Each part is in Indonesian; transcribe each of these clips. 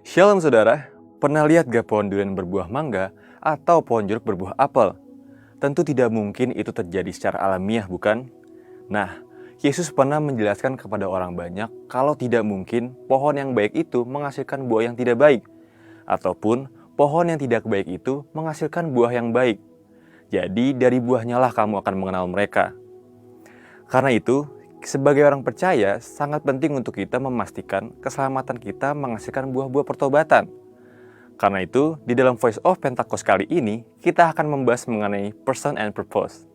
Shalom saudara, pernah lihat gak pohon durian berbuah mangga atau pohon jeruk berbuah apel? Tentu tidak mungkin itu terjadi secara alamiah, bukan? Nah, Yesus pernah menjelaskan kepada orang banyak kalau tidak mungkin pohon yang baik itu menghasilkan buah yang tidak baik, ataupun pohon yang tidak baik itu menghasilkan buah yang baik. Jadi dari buahnya lah kamu akan mengenal mereka. Karena itu, sebagai orang percaya, sangat penting untuk kita memastikan keselamatan kita menghasilkan buah-buah pertobatan. Karena itu, di dalam Voice of Pentecost kali ini, kita akan membahas mengenai person and purpose.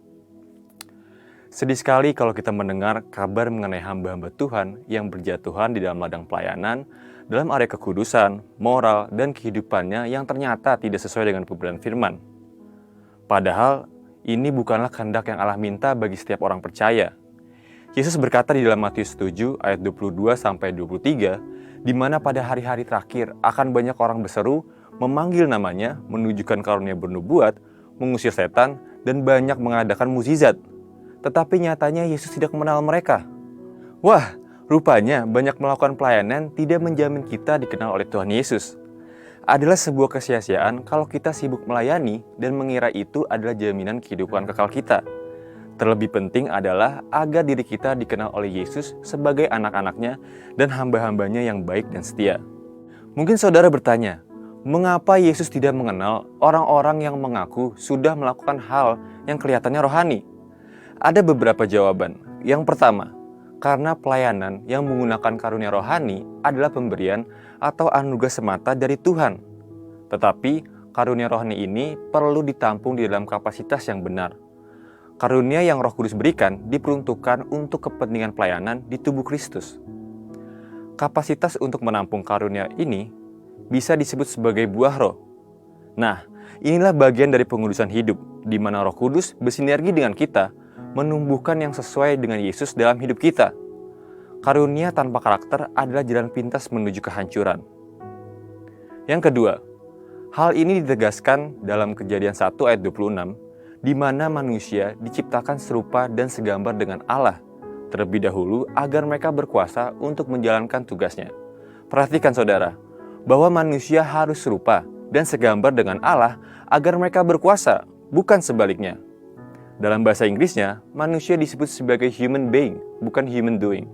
Sedih sekali kalau kita mendengar kabar mengenai hamba-hamba Tuhan yang berjatuhan di dalam ladang pelayanan, dalam area kekudusan, moral, dan kehidupannya yang ternyata tidak sesuai dengan pemberian firman. Padahal, ini bukanlah kehendak yang Allah minta bagi setiap orang percaya. Yesus berkata di dalam Matius 7 ayat 22-23, di mana pada hari-hari terakhir akan banyak orang berseru, memanggil namanya, menunjukkan karunia bernubuat, mengusir setan, dan banyak mengadakan mukjizat. Tetapi nyatanya Yesus tidak mengenal mereka. Wah, rupanya banyak melakukan pelayanan tidak menjamin kita dikenal oleh Tuhan Yesus. Adalah sebuah kesia-siaan kalau kita sibuk melayani dan mengira itu adalah jaminan kehidupan kekal kita. Terlebih penting adalah agar diri kita dikenal oleh Yesus sebagai anak-anaknya dan hamba-hambanya yang baik dan setia. Mungkin saudara bertanya, mengapa Yesus tidak mengenal orang-orang yang mengaku sudah melakukan hal yang kelihatannya rohani? Ada beberapa jawaban. Yang pertama, karena pelayanan yang menggunakan karunia rohani adalah pemberian atau anugerah semata dari Tuhan. Tetapi karunia rohani ini perlu ditampung di dalam kapasitas yang benar. Karunia yang Roh Kudus berikan diperuntukkan untuk kepentingan pelayanan di tubuh Kristus. Kapasitas untuk menampung karunia ini bisa disebut sebagai buah roh. Nah, inilah bagian dari pengudusan hidup, di mana Roh Kudus bersinergi dengan kita, menumbuhkan yang sesuai dengan Yesus dalam hidup kita. Karunia tanpa karakter adalah jalan pintas menuju kehancuran. Yang kedua, hal ini ditegaskan dalam Kejadian 1 ayat 26, di mana manusia diciptakan serupa dan segambar dengan Allah terlebih dahulu agar mereka berkuasa untuk menjalankan tugasnya. Perhatikan saudara, bahwa manusia harus serupa dan segambar dengan Allah agar mereka berkuasa, bukan sebaliknya. Dalam bahasa Inggrisnya, manusia disebut sebagai human being, bukan human doing.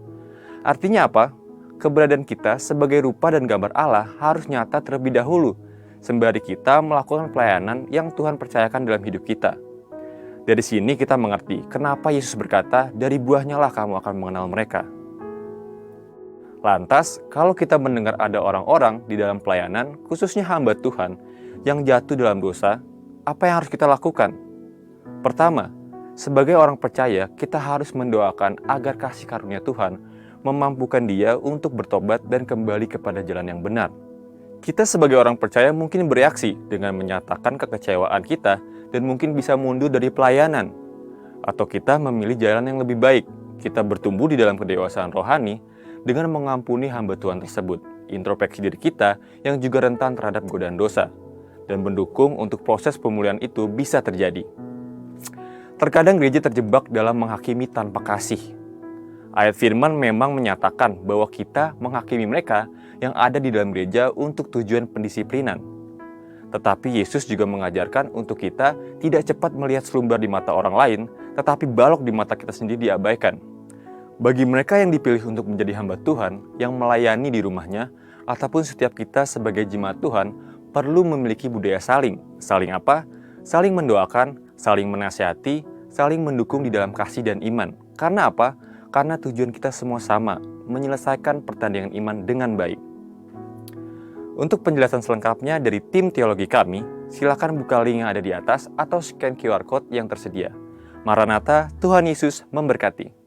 Artinya apa? Keberadaan kita sebagai rupa dan gambar Allah harus nyata terlebih dahulu, sembari kita melakukan pelayanan yang Tuhan percayakan dalam hidup kita. Dari sini kita mengerti kenapa Yesus berkata, dari buahnya lah kamu akan mengenal mereka. Lantas, kalau kita mendengar ada orang-orang di dalam pelayanan, khususnya hamba Tuhan, yang jatuh dalam dosa, apa yang harus kita lakukan? Pertama, sebagai orang percaya, kita harus mendoakan agar kasih karunia Tuhan memampukan dia untuk bertobat dan kembali kepada jalan yang benar. Kita sebagai orang percaya mungkin bereaksi dengan menyatakan kekecewaan kita dan mungkin bisa mundur dari pelayanan. Atau kita memilih jalan yang lebih baik. Kita bertumbuh di dalam kedewasaan rohani dengan mengampuni hamba Tuhan tersebut, introspeksi diri kita yang juga rentan terhadap godaan dosa, dan mendukung untuk proses pemulihan itu bisa terjadi. Terkadang gereja terjebak dalam menghakimi tanpa kasih. Ayat firman memang menyatakan bahwa kita menghakimi mereka yang ada di dalam gereja untuk tujuan pendisiplinan. Tetapi Yesus juga mengajarkan untuk kita tidak cepat melihat selumbar di mata orang lain, tetapi balok di mata kita sendiri diabaikan. Bagi mereka yang dipilih untuk menjadi hamba Tuhan, yang melayani di rumahnya, ataupun setiap kita sebagai jemaat Tuhan, perlu memiliki budaya saling. Saling apa? Saling mendoakan, saling menasihati, saling mendukung di dalam kasih dan iman. Karena apa? Karena tujuan kita semua sama, menyelesaikan pertandingan iman dengan baik. Untuk penjelasan selengkapnya dari tim teologi kami, silakan buka link yang ada di atas atau scan QR Code yang tersedia. Maranatha, Tuhan Yesus memberkati.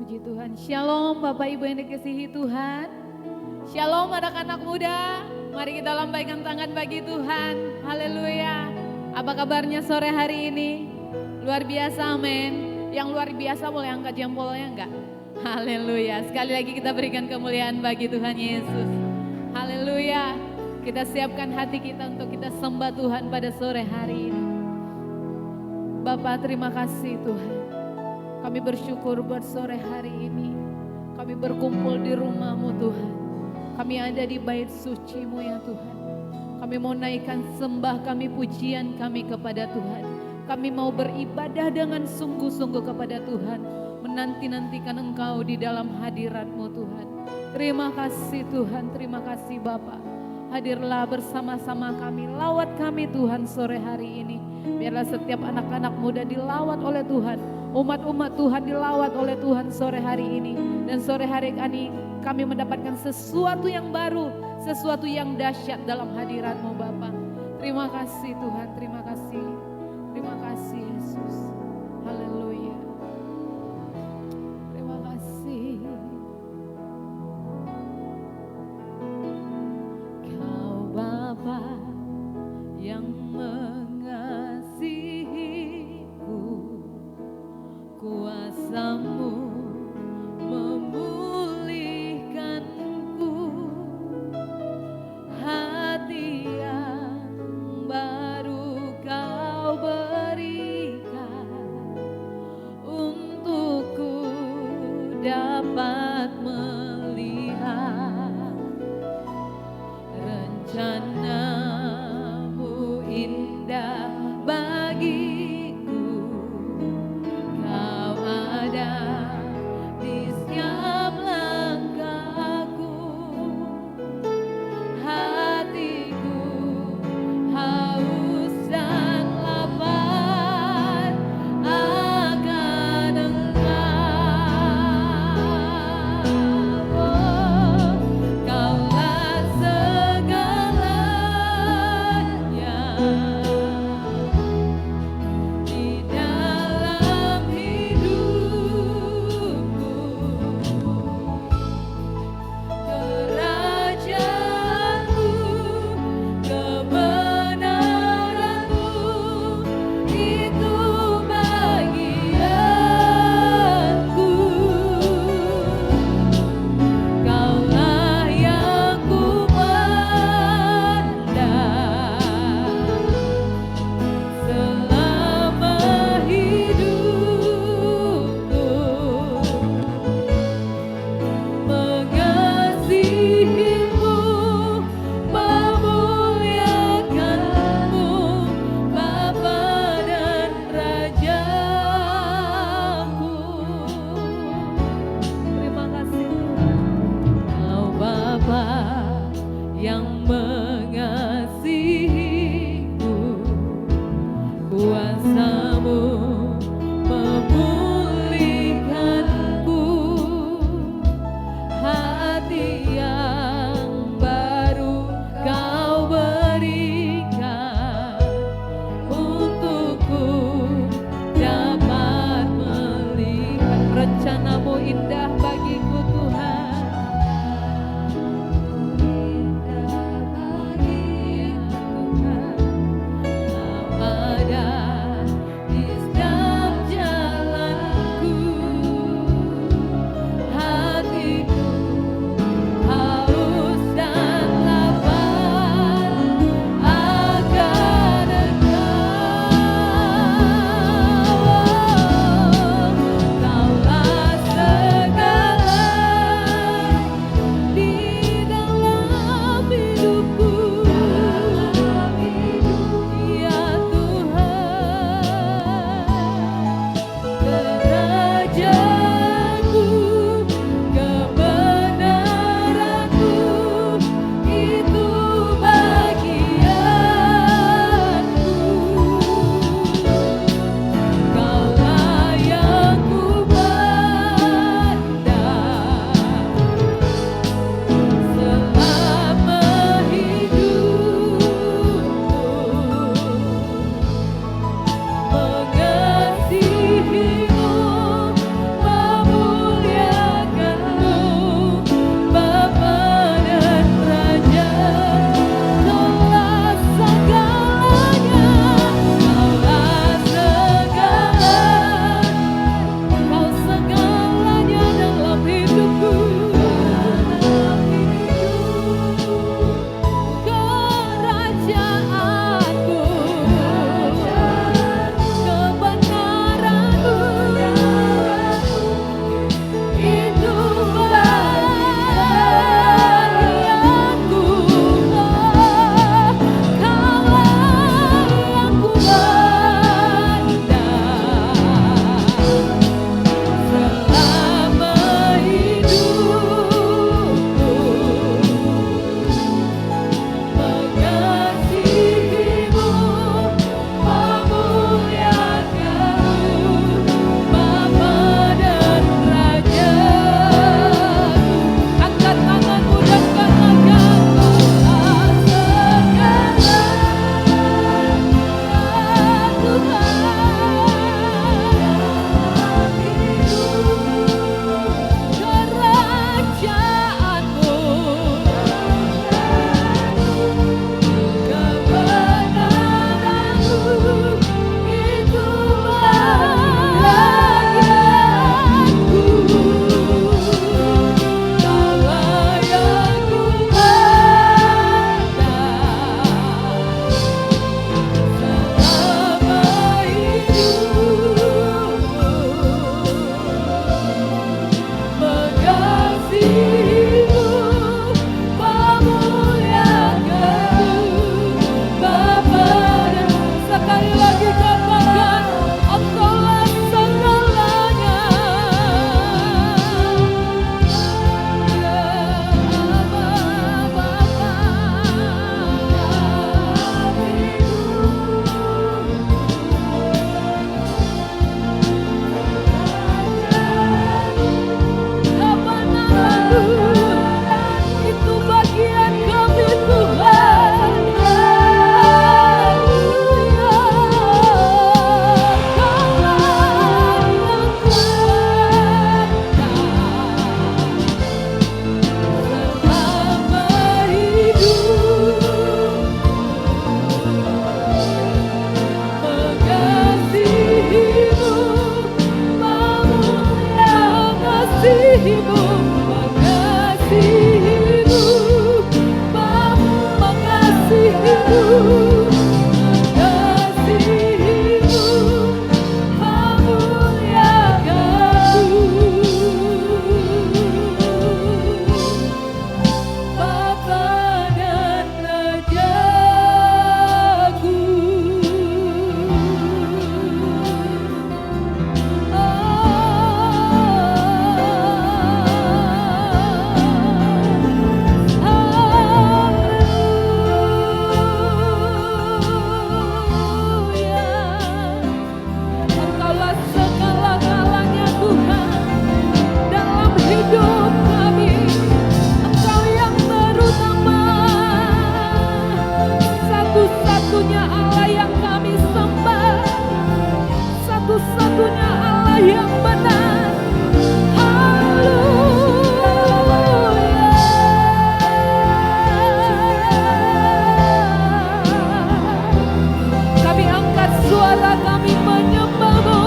Puji Tuhan. Shalom Bapak Ibu yang dikasihi Tuhan. Shalom anak-anak muda. Mari kita lambaikan tangan bagi Tuhan. Haleluya. Apa kabarnya sore hari ini? Luar biasa, amin. Yang luar biasa boleh angkat jempolnya enggak? Haleluya. Sekali lagi kita berikan kemuliaan bagi Tuhan Yesus. Haleluya. Kita siapkan hati kita untuk kita sembah Tuhan pada sore hari ini. Bapak, terima kasih Tuhan. Kami bersyukur buat sore hari ini. Kami berkumpul di rumah-Mu Tuhan. Kami ada di bait suci-Mu ya Tuhan. Kami mau naikkan sembah kami, pujian kami kepada Tuhan. Kami mau beribadah dengan sungguh-sungguh kepada Tuhan. Menanti-nantikan Engkau di dalam hadirat-Mu Tuhan. Terima kasih Tuhan, terima kasih Bapa. Hadirlah bersama-sama kami, lawat kami Tuhan sore hari ini. Biarlah setiap anak-anak muda dilawat oleh Tuhan. Umat-umat Tuhan dilawat oleh Tuhan sore hari ini. Dan sore hari ini kami mendapatkan sesuatu yang baru, sesuatu yang dahsyat dalam hadirat-Mu Bapa. Terima kasih Tuhan, terima kasih. Terima kasih Yesus. Haleluya. Terima kasih. Kau Bapa yang mengasihiku, kuasa-Mu memulihkanku, hati yang baru Kau berikan, untukku dapat melihat rencana-Mu indah bagiku. Kau ada di setiap langkahku, hatiku haus dan lapar akan Engkau. Kaulah segalanya di dalam hidupku. Kerajaanmu, kebenaranmu, itu bagianku. Kaulah yang ku pandang selama hidupku. Mengasihimu, memuliakanmu, Bapa dan Rajaku. Terima kasih Tuhan. Kau Bapa yang mengasihiku, kuasa-Mu memulihkanku, hati yang baru Kau berikan, untukku dapat melihat rencana-Mu indah bagiku Tuhan. Indah bagiku Tuhan. Kau ada di setiap jalanku, hatiku haus dan lapar akan Engkau. Kaulah segalanya mengasihimu, mengasihimu, mengasihimu, mengasihimu, memuliakanmu, Bapa dan Rajaku. Engkaulah segala-galanya Tuhan dalam hidup kami. Engkau yang terutama, satu-satunya Allah yang kami sembah, satu-satunya Allah yang benar. Kami angkat suara kami menyembah-Mu.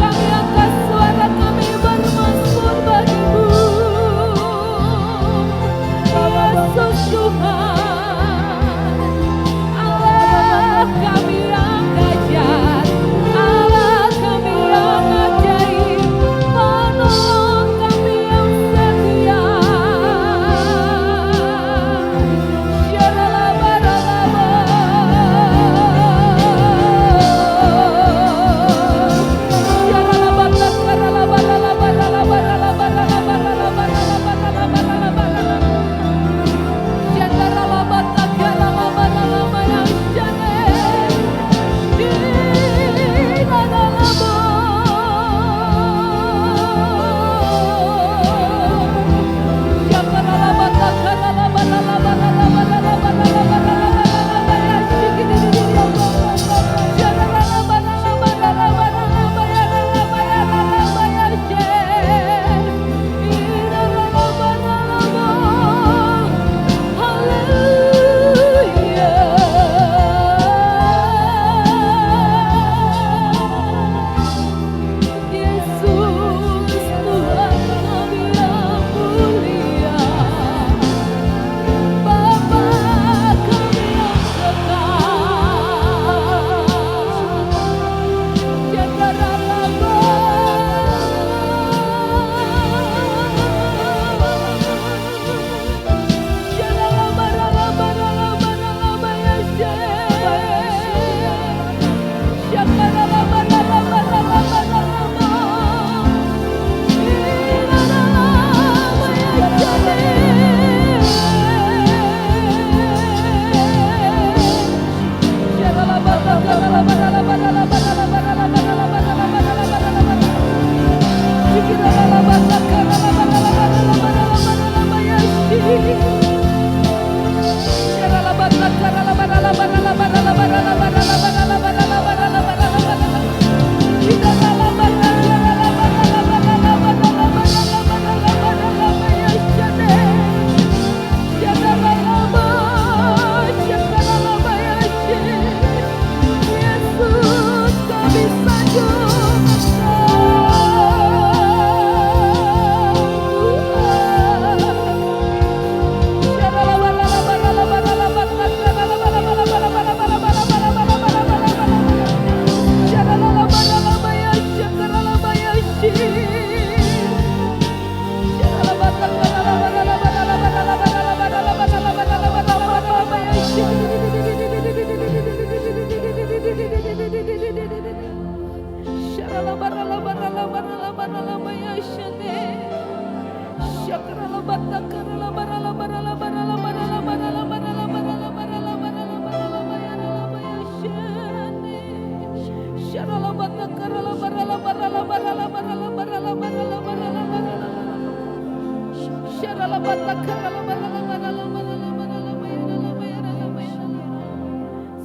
Kami angkat suara kami bermazmur bagi-Mu. Yesus Tuhan, Allah kami yang dahsyat, Allah kami yang ajaib, penolong kami yang setia.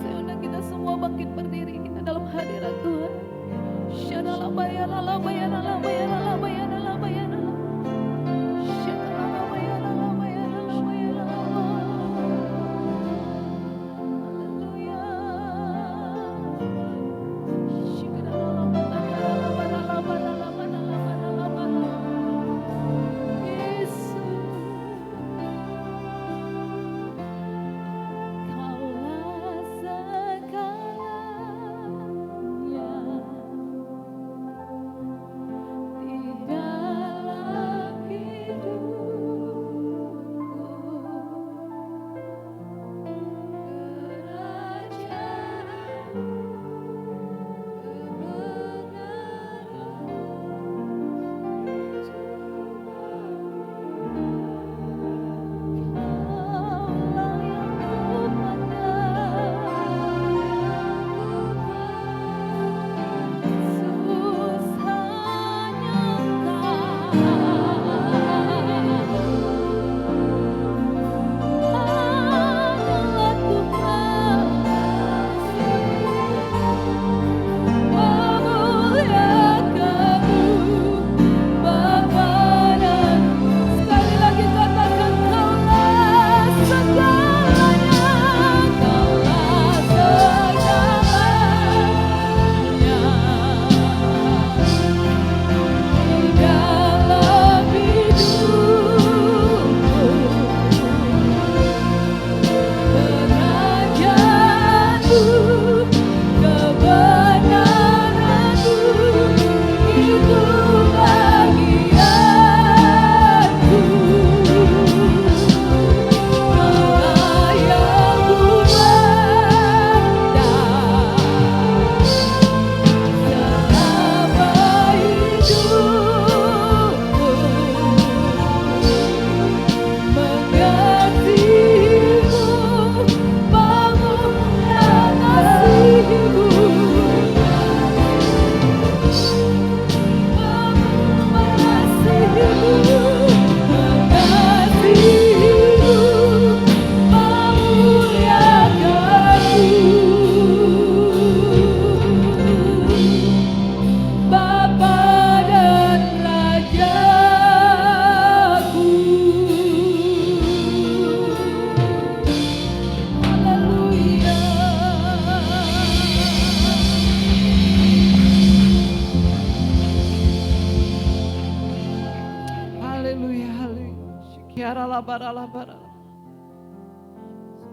Sehingga kita semua bangkit berdiri, kita dalam hadirat Tuhan. Haleluya.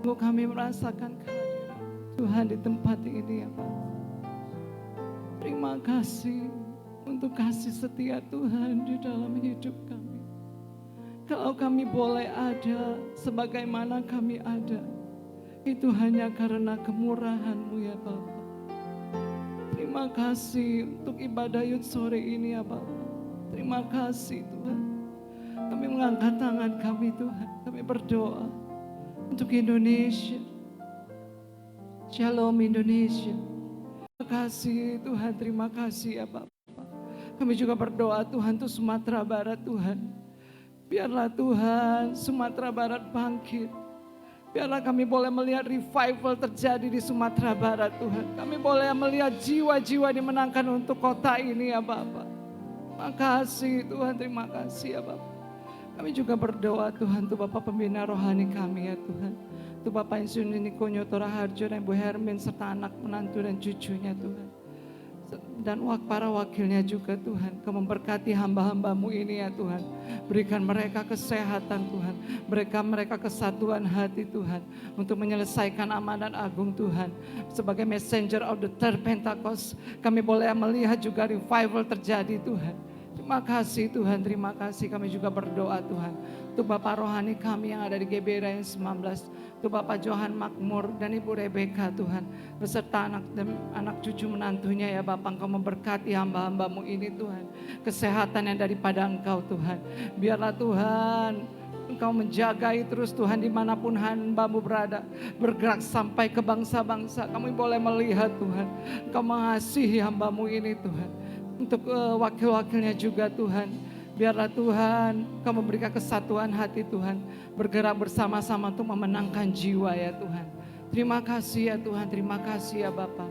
Sungguh kami merasakan kehadiran Tuhan di tempat ini ya Bapak. Terima kasih untuk kasih setia Tuhan di dalam hidup kami. Kalau kami boleh ada sebagaimana kami ada, itu hanya karena kemurahan-Mu ya Bapak. Terima kasih untuk ibadah Yud sore ini ya Bapak. Terima kasih Tuhan. Kami mengangkat tangan kami Tuhan. Kami berdoa untuk Indonesia. Shalom Indonesia. Terima kasih Tuhan, terima kasih ya Bapak. Kami juga berdoa Tuhan untuk Sumatera Barat Tuhan. Biarlah Tuhan Sumatera Barat bangkit. Biarlah kami boleh melihat revival terjadi di Sumatera Barat Tuhan. Kami boleh melihat jiwa-jiwa dimenangkan untuk kota ini ya Bapak. Terima kasih Tuhan, terima kasih ya Bapak. Kami juga berdoa Tuhan untuk Bapak Pembina Rohani kami ya Tuhan. Untuk Bapak Insinyur Niko Nyotora Harjo dan Ibu Hermin serta anak menantu dan cucunya Tuhan. Dan para wakilnya juga Tuhan. Kau memberkati hamba-hamba-Mu ini ya Tuhan. Berikan mereka kesehatan Tuhan. Mereka kesatuan hati Tuhan. Untuk menyelesaikan amanat agung Tuhan. Sebagai messenger of the third Pentecost. Kami boleh melihat juga revival terjadi Tuhan. Terima kasih Tuhan, terima kasih. Kami juga berdoa Tuhan. Untuk Bapak rohani kami yang ada di GBI Rayon 19. Untuk Bapak Johan Makmur dan Ibu Rebeka Tuhan. Beserta anak dan anak cucu menantunya ya Bapak. Engkau memberkati hamba-hamba-Mu ini Tuhan. Kesehatan yang daripada Engkau Tuhan. Biarlah Tuhan Engkau menjagai terus Tuhan dimanapun hamba-Mu berada. Bergerak sampai ke bangsa-bangsa. Kami boleh melihat Tuhan. Engkau mengasihi hamba-Mu ini Tuhan. Untuk wakil-wakilnya juga Tuhan. Biarlah Tuhan Kau memberikan kesatuan hati Tuhan. Bergerak bersama-sama untuk memenangkan jiwa ya Tuhan. Terima kasih ya Tuhan, terima kasih ya Bapak.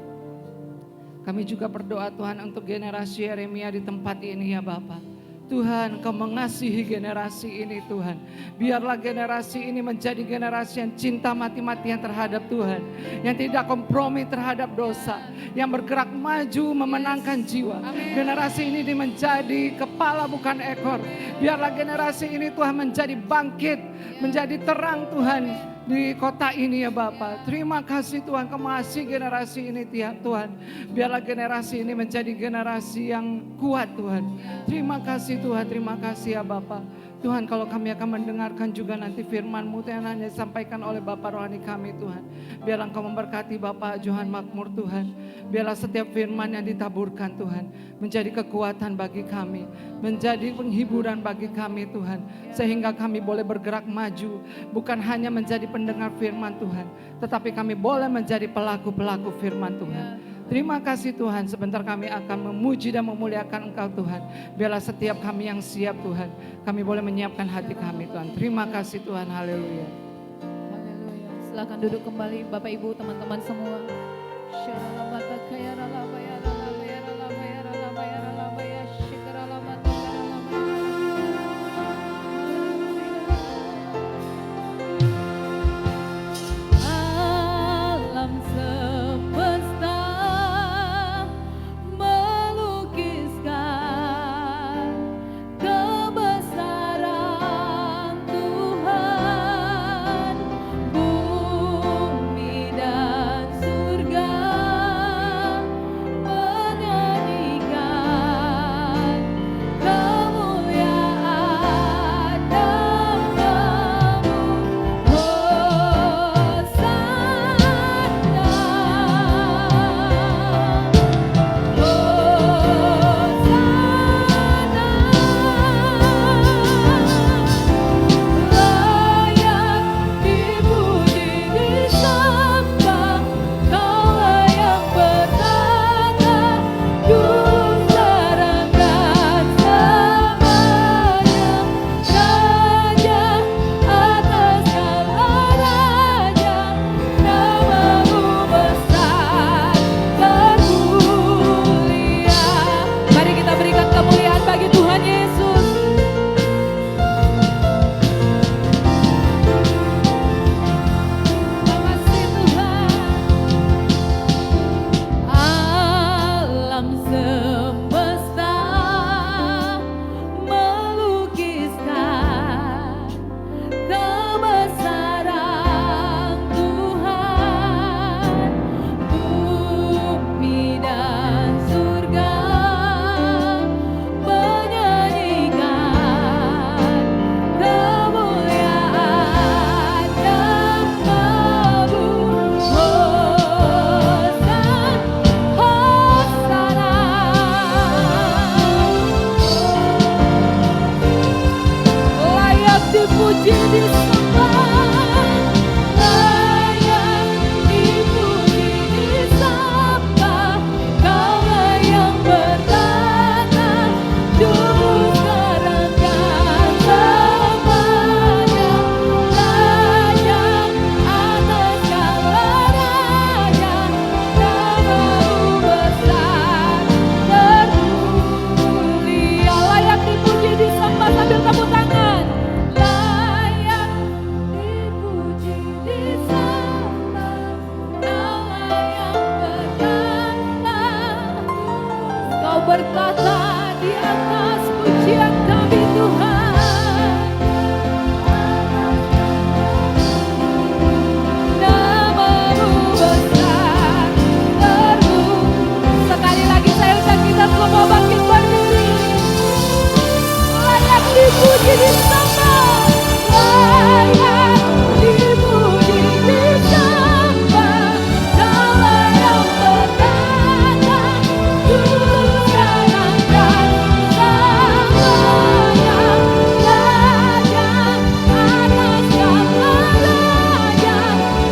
Kami juga berdoa Tuhan untuk generasi Yeremia di tempat ini ya Bapak. Tuhan Kau mengasihi generasi ini Tuhan. Biarlah generasi ini menjadi generasi yang cinta mati-matian terhadap Tuhan. Yang tidak kompromi terhadap dosa. Yang bergerak maju memenangkan jiwa. Generasi ini menjadi kepala bukan ekor. Biarlah generasi ini Tuhan menjadi bangkit. Menjadi terang Tuhan di kota ini ya Bapak. Terima kasih Tuhan Kau mengasihi generasi ini Tuhan. Biarlah generasi ini menjadi generasi yang kuat Tuhan. Terima kasih Tuhan, terima kasih ya Bapak. Tuhan kalau kami akan mendengarkan juga nanti firman-Mu yang hanya disampaikan oleh Bapak rohani kami Tuhan. Biarlah Engkau memberkati Bapak Johan Makmur Tuhan. Biarlah setiap firman yang ditaburkan Tuhan menjadi kekuatan bagi kami. Menjadi penghiburan bagi kami Tuhan. Sehingga kami boleh bergerak maju. Bukan hanya menjadi pendengar firman Tuhan. Tetapi kami boleh menjadi pelaku-pelaku firman Tuhan. Terima kasih Tuhan, sebentar kami akan memuji dan memuliakan Engkau Tuhan. Biarlah setiap kami yang siap Tuhan, kami boleh menyiapkan hati kami Tuhan. Terima kasih Tuhan, haleluya. Haleluya. Silakan duduk kembali Bapak Ibu teman-teman semua. dipuji disembah, layak dipuji disembah. Kaulah yang bertata dulu sekarang dan selamanya. Layak atas segala raja, namamu besar termulia. Layak dipuji disembah sambil tepuk tangan. Layak dipuji disembah, Allah yang bertata. Kau bertata di atas pujian kami Tuhan. Namamu besar termulia. Sekali lagi saya undang kita semua bangkit berdiri. Layak dipuji disembah, layak dipuji disembah. Kaulah yang bertata dulu sekarang dan selamanya. Raja atas segala raja,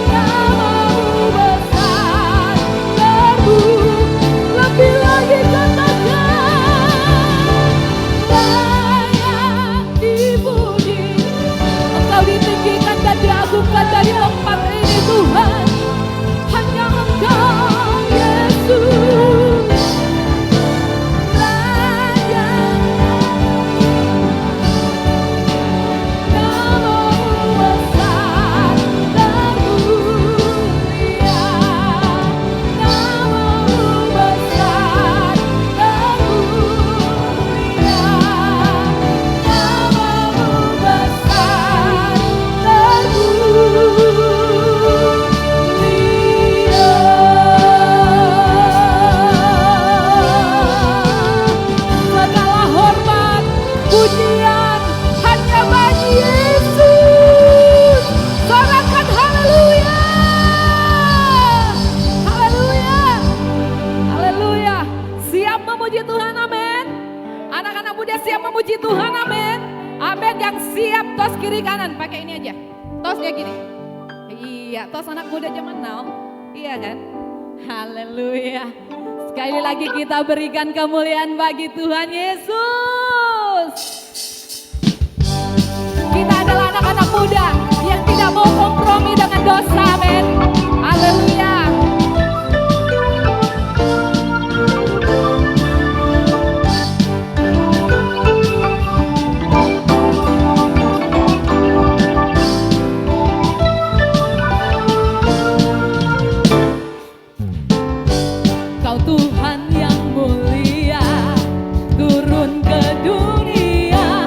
namamu besar termulia. Lebih lagi katakan, layak dipuji. Engkau ditinggikan dan diagungkan dari tempat ini Tuhan. Hanya Engkau Yesus. Layak namamu besar termulia. Namamu besar termulia. Namamu besar termulia. Segala hormat, pujian hanya bagi Yesus. Sorakan haleluya. Haleluya. Haleluya. Siap memuji Tuhan, amin. Anak-anak muda siap memuji Tuhan, amin. Amin. Yang siap tos kiri kanan, pakai ini aja. Tosnya gini. Iya, tos anak muda zaman now. Iya kan? Haleluya. Sekali lagi kita berikan kemuliaan bagi Tuhan Yesus. Kita adalah anak-anak muda yang tidak mau kompromi dengan dosa, amin. Haleluya. Kau Tuhan yang mulia, turun ke dunia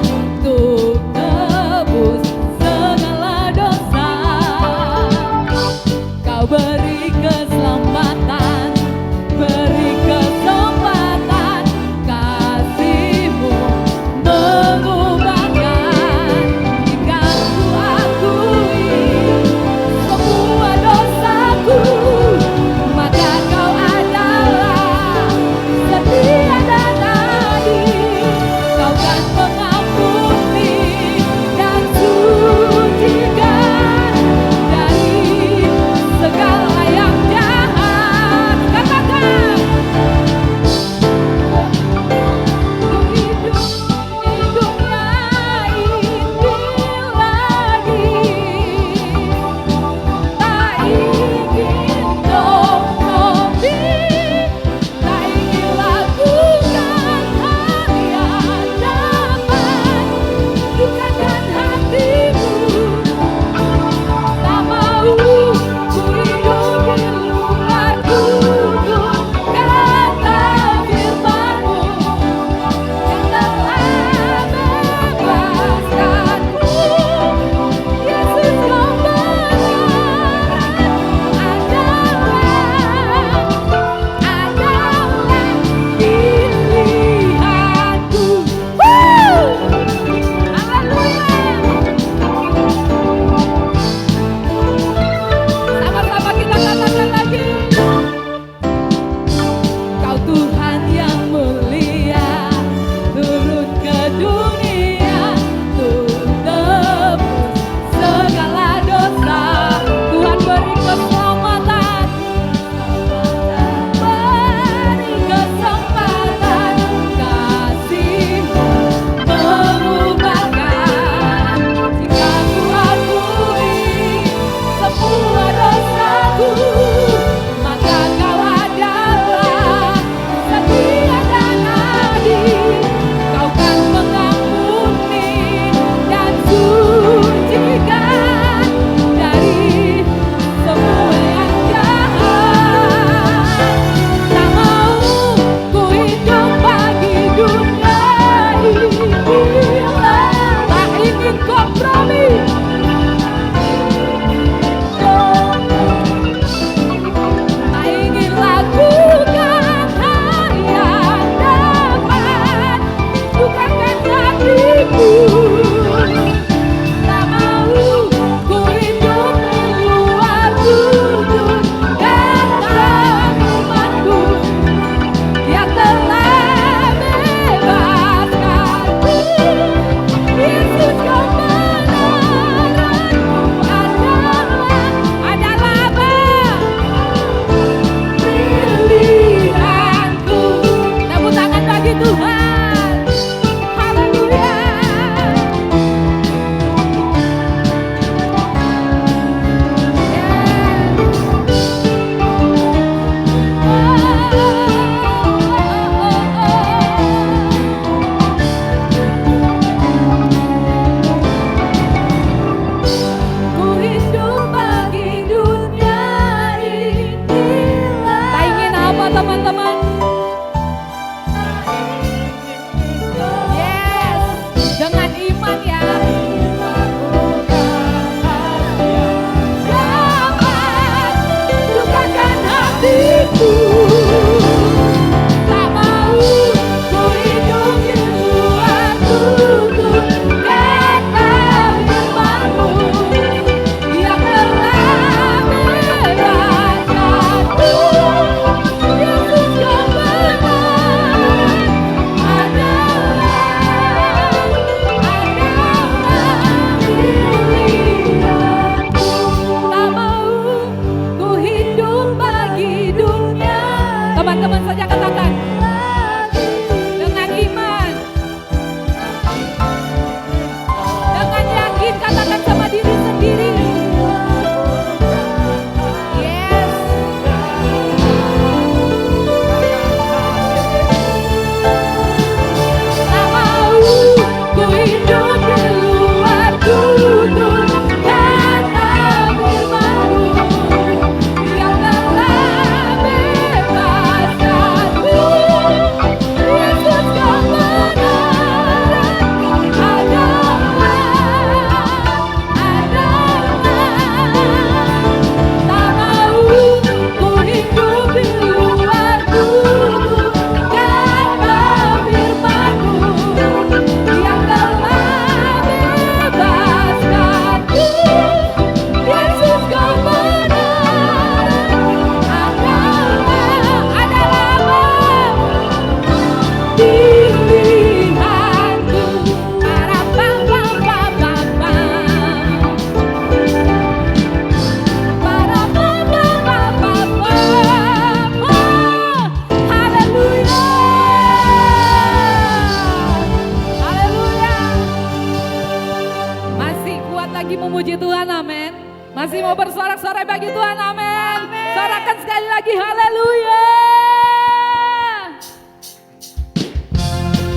lagi memuji Tuhan, amin. Masih mau bersorak-sorai bagi Tuhan, amin. Sorakan sekali lagi, haleluya.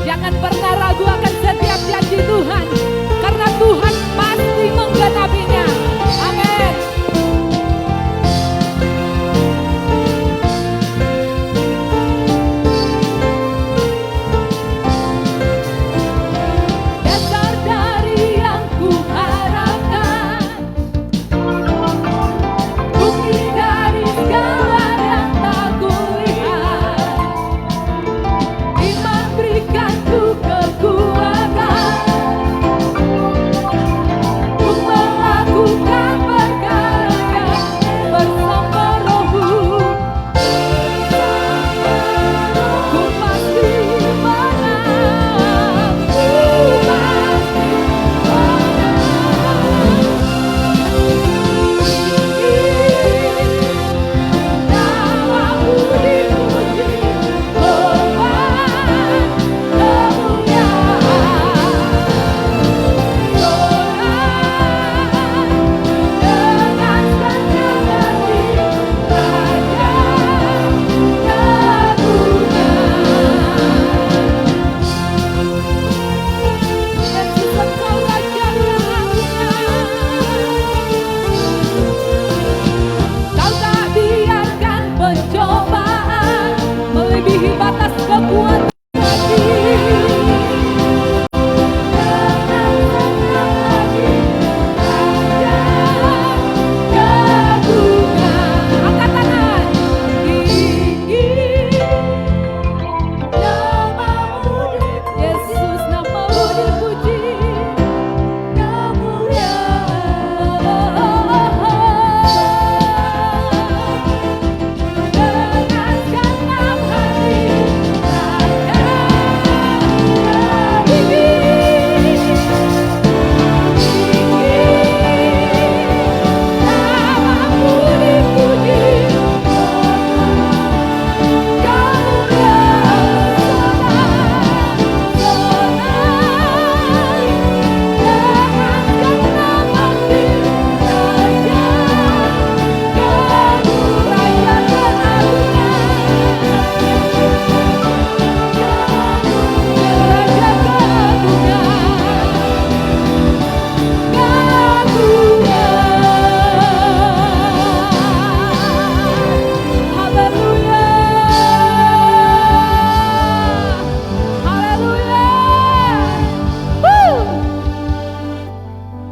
Jangan pernah ragu akan setiap janji Tuhan, karena Tuhan pasti menggenapinya, amin. Dasar dari yang kuharapkan, bukti dari segala yang tak kulihat, iman berikanku kekuatan untuk melakukan perkara bersama Rohmu. Ku pasti menang, ku pasti namamu dipuji, hormat kemuliaan, dengan segala Raja Yesus, Engkau Raja keagungan. Kau tak biarkan pencobaan melebihi batas kekuatan hati. Dengan senang hati, Raja keagungan. Angkat tangan. Tinggi namamu, Yesus, namamu dipuji, dengan senang hati, Raja tinggi, namamu dipuji,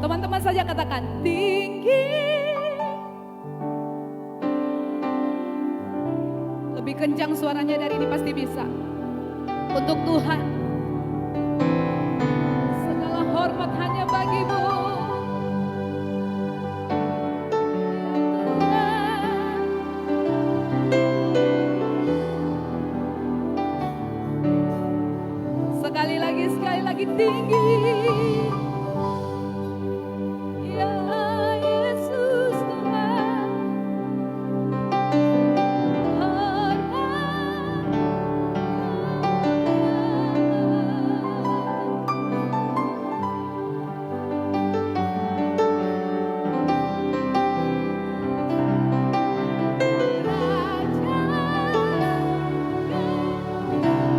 Teman-teman saja katakan tinggi. Lebih kencang suaranya dari ini pasti bisa. Untuk Tuhan, segala hormat hanya bagimu. Sekali lagi tinggi. Ya Yesus Tuhan,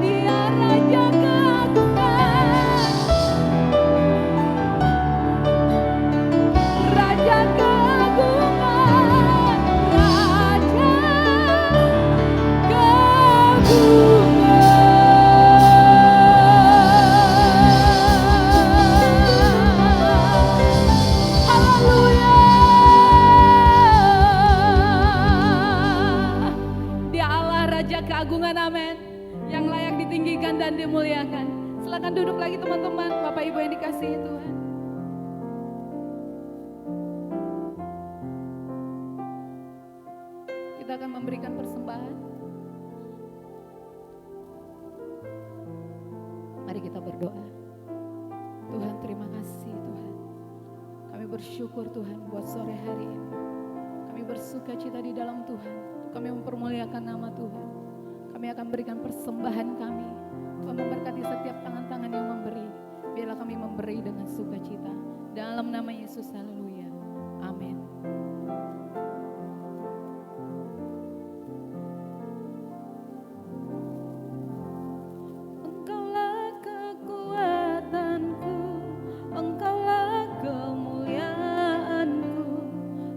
Dia Raja keagungan, Raja keagungan, Raja keagungan. Haleluya. Dia Allah Raja keagungan, amin. Yang layak ditinggikan dan dimuliakan. Silakan duduk lagi teman-teman, Bapak Ibu yang dikasihi Tuhan. Kita akan memberikan persembahan. Mari kita berdoa. Tuhan, terima kasih Tuhan. Kami bersyukur Tuhan buat sore hari ini. Kami bersuka cita di dalam Tuhan. Kami mempermuliakan nama Tuhan. Kami akan berikan persembahan kami. Tuhan memberkati setiap tangan-tangan yang memberi. Biarlah kami memberi dengan sukacita. Dalam nama Yesus, haleluya. Amin. Engkaulah kekuatanku, Engkaulah kemuliaanku,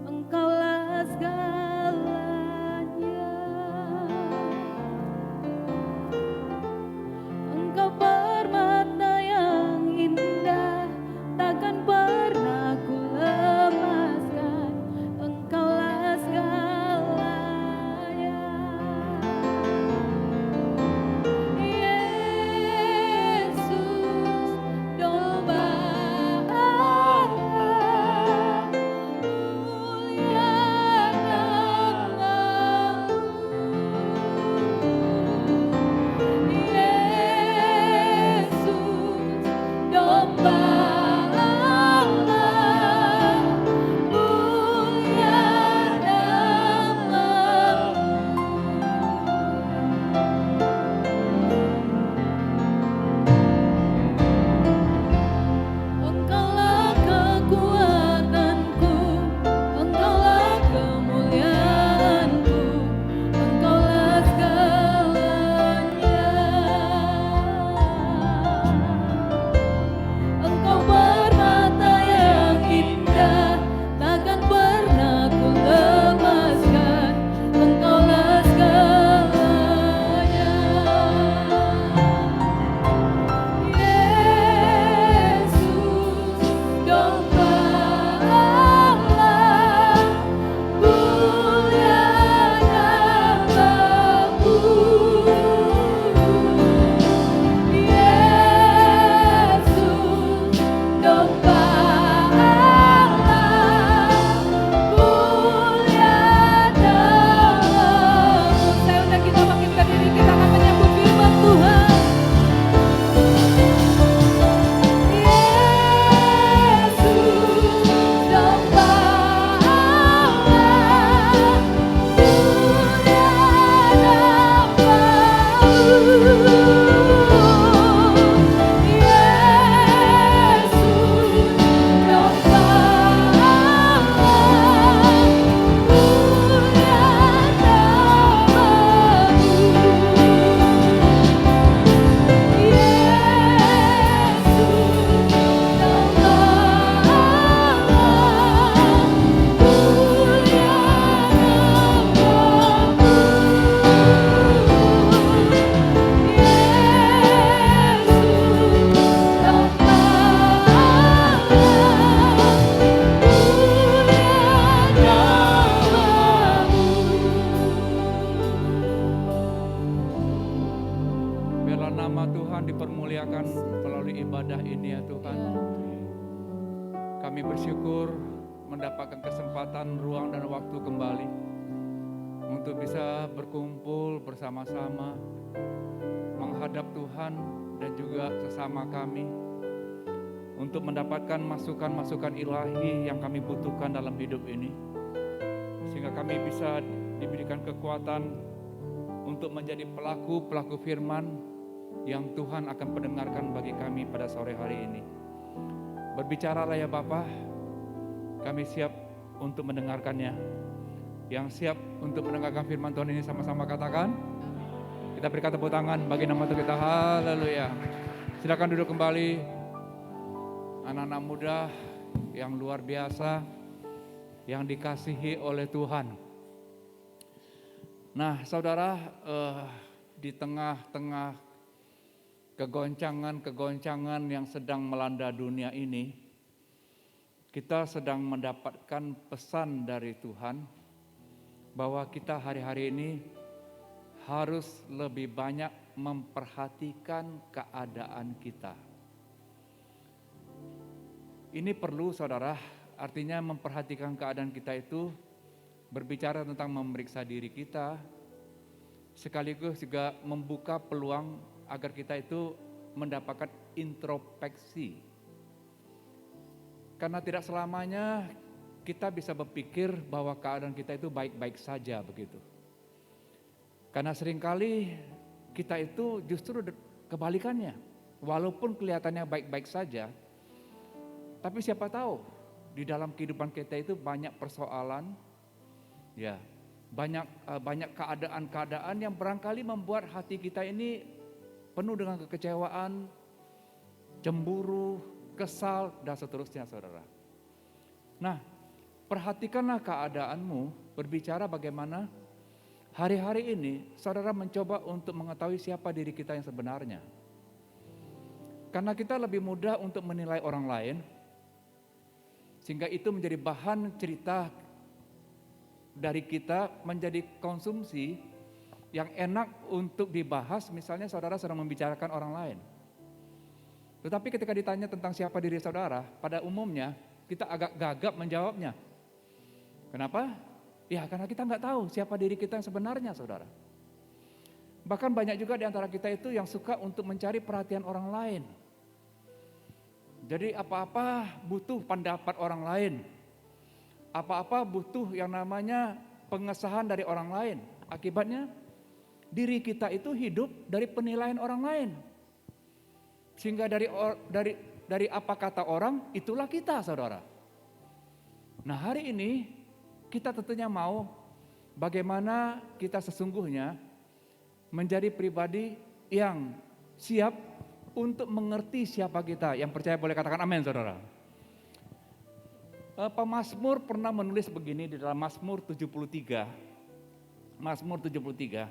Engkaulah segalanya. Engkau permata yang indah, takkan pernah ku lepaskan. Engkaulah segalanya. Yesus, domba Allah, mulia namamu. Yesus, domba Allah, mulia namamu. Engkaulah kekuatanku, Engkaulah kemuliaanku, Engkaulah segalanya. Engkau permata yang indah, takkan pernah ku lepaskan. Engkaulah segalanya. Yesus, domba Allah, mulia namamu. Yesus, domba Allah, mulia namamu. Saya undang kita makin berdiri, kita akan menyambut firman Tuhan. Yesus, domba Allah, mulia namamu. Yesus, domba Allah, mulia Biarlah nama Tuhan dipermuliakan melalui ibadah ini ya Tuhan. Kami bersyukur mendapatkan kesempatan, ruang dan waktu kembali untuk bisa berkumpul bersama-sama menghadap Tuhan dan juga sesama kami untuk mendapatkan masukan-masukan ilahi yang kami butuhkan dalam hidup ini, sehingga kami bisa diberikan kekuatan untuk menjadi pelaku-pelaku firman yang Tuhan akan pendengarkan bagi kami pada sore hari ini. Berbicaralah ya Bapa, kami siap untuk mendengarkannya. Yang siap untuk mendengarkan firman Tuhan ini sama-sama katakan. Kita berikan tepuk tangan bagi nama Tuhan kita, haleluya. Silakan duduk kembali. Anak-anak muda yang luar biasa, yang dikasihi oleh Tuhan. Nah saudara, di tengah-tengah kegoncangan-kegoncangan yang sedang melanda dunia ini, kita sedang mendapatkan pesan dari Tuhan bahwa kita hari-hari ini harus lebih banyak memperhatikan keadaan kita. Ini perlu saudara, artinya memperhatikan keadaan kita itu berbicara tentang memeriksa diri kita, sekaligus juga membuka peluang agar kita itu mendapatkan introspeksi. Karena tidak selamanya kita bisa berpikir bahwa keadaan kita itu baik-baik saja begitu. Karena seringkali kita itu justru kebalikannya. Walaupun kelihatannya baik-baik saja, Tapi siapa tahu di dalam kehidupan kita itu banyak persoalan, ya, banyak keadaan-keadaan yang barangkali membuat hati kita ini penuh dengan kekecewaan, cemburu, kesal, dan seterusnya, saudara. Nah, perhatikanlah keadaanmu, berbicara bagaimana hari-hari ini saudara mencoba untuk mengetahui siapa diri kita yang sebenarnya. Karena kita lebih mudah untuk menilai orang lain, sehingga itu menjadi bahan cerita dari kita, menjadi konsumsi yang enak untuk dibahas, misalnya saudara sedang membicarakan orang lain. Tetapi ketika ditanya tentang siapa diri saudara, pada umumnya kita agak gagap menjawabnya. Kenapa? Ya karena kita nggak tahu siapa diri kita yang sebenarnya, saudara. Bahkan banyak juga di antara kita itu yang suka untuk mencari perhatian orang lain. Jadi apa-apa butuh pendapat orang lain. Apa-apa butuh yang namanya pengesahan dari orang lain. Akibatnya diri kita itu hidup dari penilaian orang lain. Sehingga dari apa kata orang, itulah kita, saudara. Nah, hari ini kita tentunya mau bagaimana kita sesungguhnya menjadi pribadi yang siap untuk mengerti siapa kita. Yang percaya boleh katakan amin, saudara. Pemazmur pernah menulis begini di dalam Mazmur 73. Mazmur 73.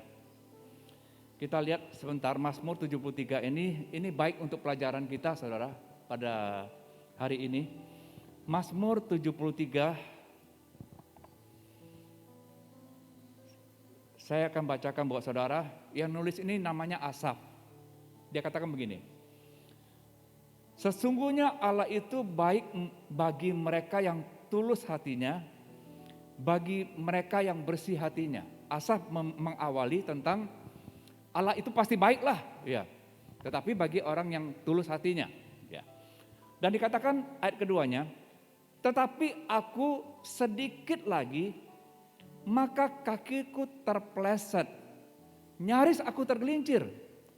Kita lihat sebentar Mazmur 73 ini baik untuk pelajaran kita, saudara, pada hari ini. Mazmur 73, saya akan bacakan buat saudara. Yang nulis ini namanya Asaf. Dia katakan begini, sesungguhnya Allah itu baik bagi mereka yang tulus hatinya, bagi mereka yang bersih hatinya. Asaf mengawali tentang Allah itu pasti baiklah, ya. Tetapi bagi orang yang tulus hatinya, ya. Dan dikatakan ayat keduanya, tetapi aku sedikit lagi, maka kakiku terpeleset, nyaris aku tergelincir.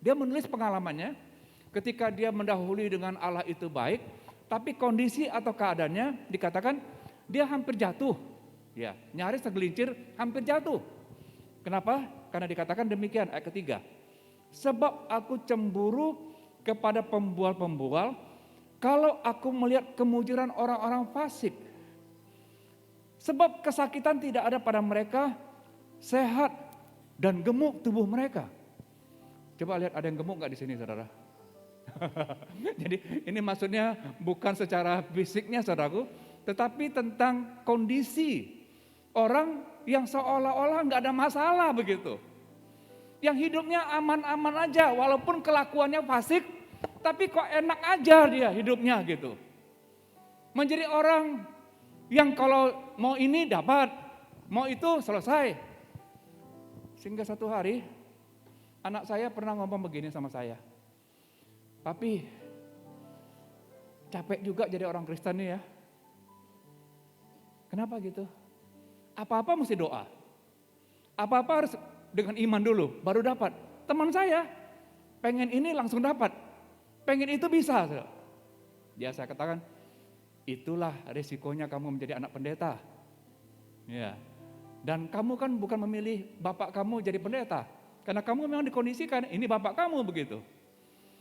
Dia menulis pengalamannya ketika dia mendahului dengan Allah itu baik, tapi kondisi atau keadaannya dikatakan dia hampir jatuh, ya, nyaris tergelincir, hampir jatuh. Kenapa? Karena dikatakan demikian ayat ketiga. Sebab aku cemburu kepada pembual-pembual, kalau aku melihat kemujuran orang-orang fasik. Sebab kesakitan tidak ada pada mereka, sehat dan gemuk tubuh mereka. Coba lihat ada yang gemuk gak di sini, saudara? Jadi ini maksudnya bukan secara fisiknya, saudaraku, tetapi tentang kondisi orang yang seolah-olah gak ada masalah begitu. Yang hidupnya aman-aman aja, walaupun kelakuannya fasik, tapi kok enak aja dia hidupnya gitu. Menjadi orang yang kalau mau ini dapat, mau itu selesai. Sehingga satu hari anak saya pernah ngomong begini sama saya, "Papi, capek juga jadi orang Kristen nih ya." Kenapa gitu? Apa-apa mesti doa. Apa-apa harus dengan iman dulu, baru dapat. Teman saya pengen ini langsung dapat, pengen itu bisa. Dia saya katakan, itulah resikonya kamu menjadi anak pendeta. Ya. Dan kamu kan bukan memilih bapak kamu jadi pendeta, karena kamu memang dikondisikan, ini bapak kamu begitu.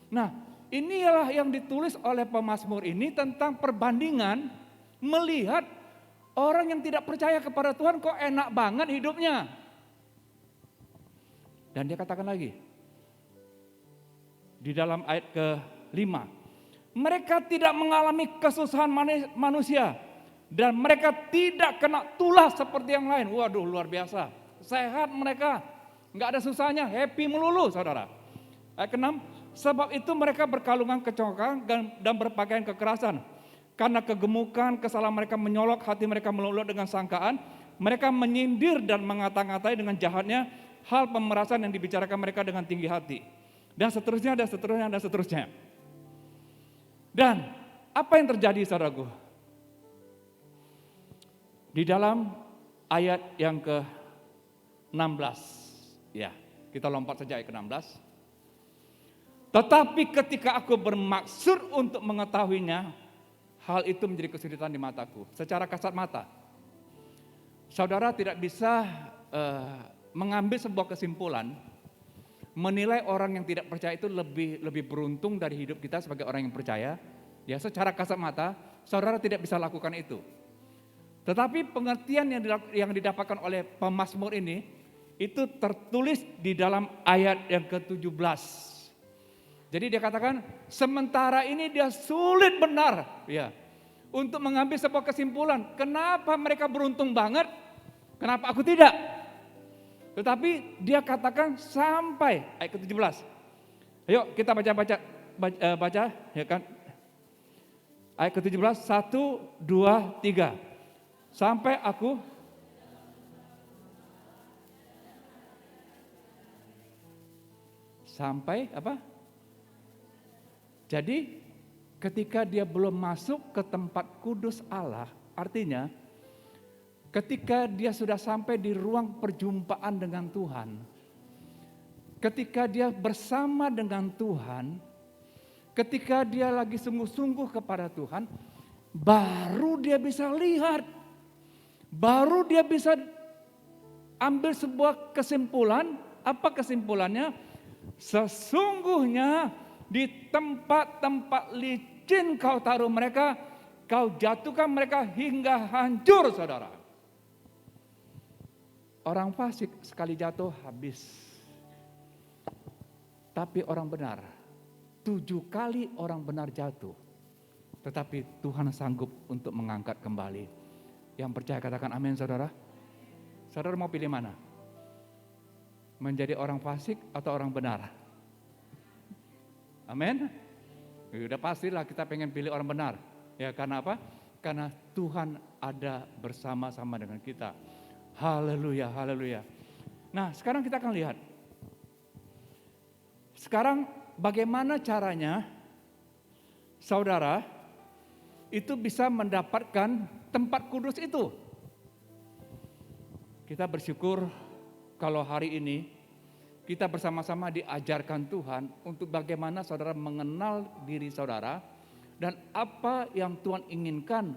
Nah, inilah yang ditulis oleh pemazmur ini tentang perbandingan melihat orang yang tidak percaya kepada Tuhan kok enak banget hidupnya. Dan dia katakan lagi, di dalam ayat ke-5, mereka tidak mengalami kesusahan manusia, dan mereka tidak kena tulah seperti yang lain. Waduh, luar biasa, sehat mereka, nggak ada susahnya, happy melulu, saudara. Ayat ke-6, sebab itu mereka berkalungan kecongkangan dan berpakaian kekerasan. Karena kegemukan, kesalahan mereka menyolok, hati mereka meluluh dengan sangkaan. Mereka menyindir dan mengata-ngatai dengan jahatnya hal pemerasan yang dibicarakan mereka dengan tinggi hati. Dan seterusnya, dan seterusnya, dan seterusnya. Dan apa yang terjadi, saudaraku? Di dalam ayat yang ke-16, ya, kita lompat saja ayat ke-16. Tetapi ketika aku bermaksud untuk mengetahuinya, hal itu menjadi kesulitan di mataku. Secara kasat mata, saudara tidak bisa mengambil sebuah kesimpulan, menilai orang yang tidak percaya itu lebih beruntung dari hidup kita sebagai orang yang percaya. Ya, secara kasat mata, saudara tidak bisa lakukan itu. Tetapi pengertian yang didapatkan oleh pemazmur ini, itu tertulis di dalam ayat yang ke-17. Jadi dia katakan, sementara ini dia sulit benar ya untuk mengambil sebuah kesimpulan. Kenapa mereka beruntung banget, kenapa aku tidak? Tetapi dia katakan sampai ayat ke-17. Ayo kita baca ya kan. Ayat ke-17, 1, 2, 3. Sampai aku apa? Jadi ketika dia belum masuk ke tempat kudus Allah, artinya ketika dia sudah sampai di ruang perjumpaan dengan Tuhan, ketika dia bersama dengan Tuhan, ketika dia lagi sungguh-sungguh kepada Tuhan, baru dia bisa lihat, baru dia bisa ambil sebuah kesimpulan. Apa kesimpulannya? Sesungguhnya di tempat-tempat licin kau taruh mereka, kau jatuhkan mereka hingga hancur, saudara. Orang fasik sekali jatuh habis. Tapi orang benar, 7 kali orang benar jatuh, tetapi Tuhan sanggup untuk mengangkat kembali. Yang percaya katakan amin, saudara. Saudara mau pilih mana? Menjadi orang fasik atau orang benar? Amin. Udah pastilah kita pengen pilih orang benar. Ya, karena apa? Karena Tuhan ada bersama-sama dengan kita. Haleluya, haleluya. Nah, sekarang kita akan lihat. Sekarang bagaimana caranya saudara itu bisa mendapatkan tempat kudus itu? Kita bersyukur kalau hari ini kita bersama-sama diajarkan Tuhan untuk bagaimana saudara mengenal diri saudara dan apa yang Tuhan inginkan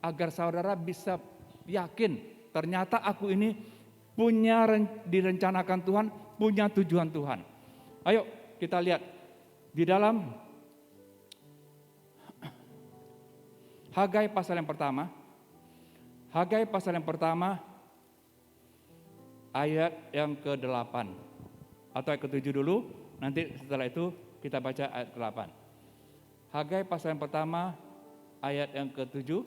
agar saudara bisa yakin ternyata aku ini punya direncanakan Tuhan, punya tujuan Tuhan. Ayo kita lihat di dalam Hagai pasal yang pertama. Hagai pasal yang pertama ayat yang ke-8 atau ayat ke-7 dulu, nanti setelah itu kita baca ayat ke-8. Hagai pasal yang pertama ayat yang ke-7.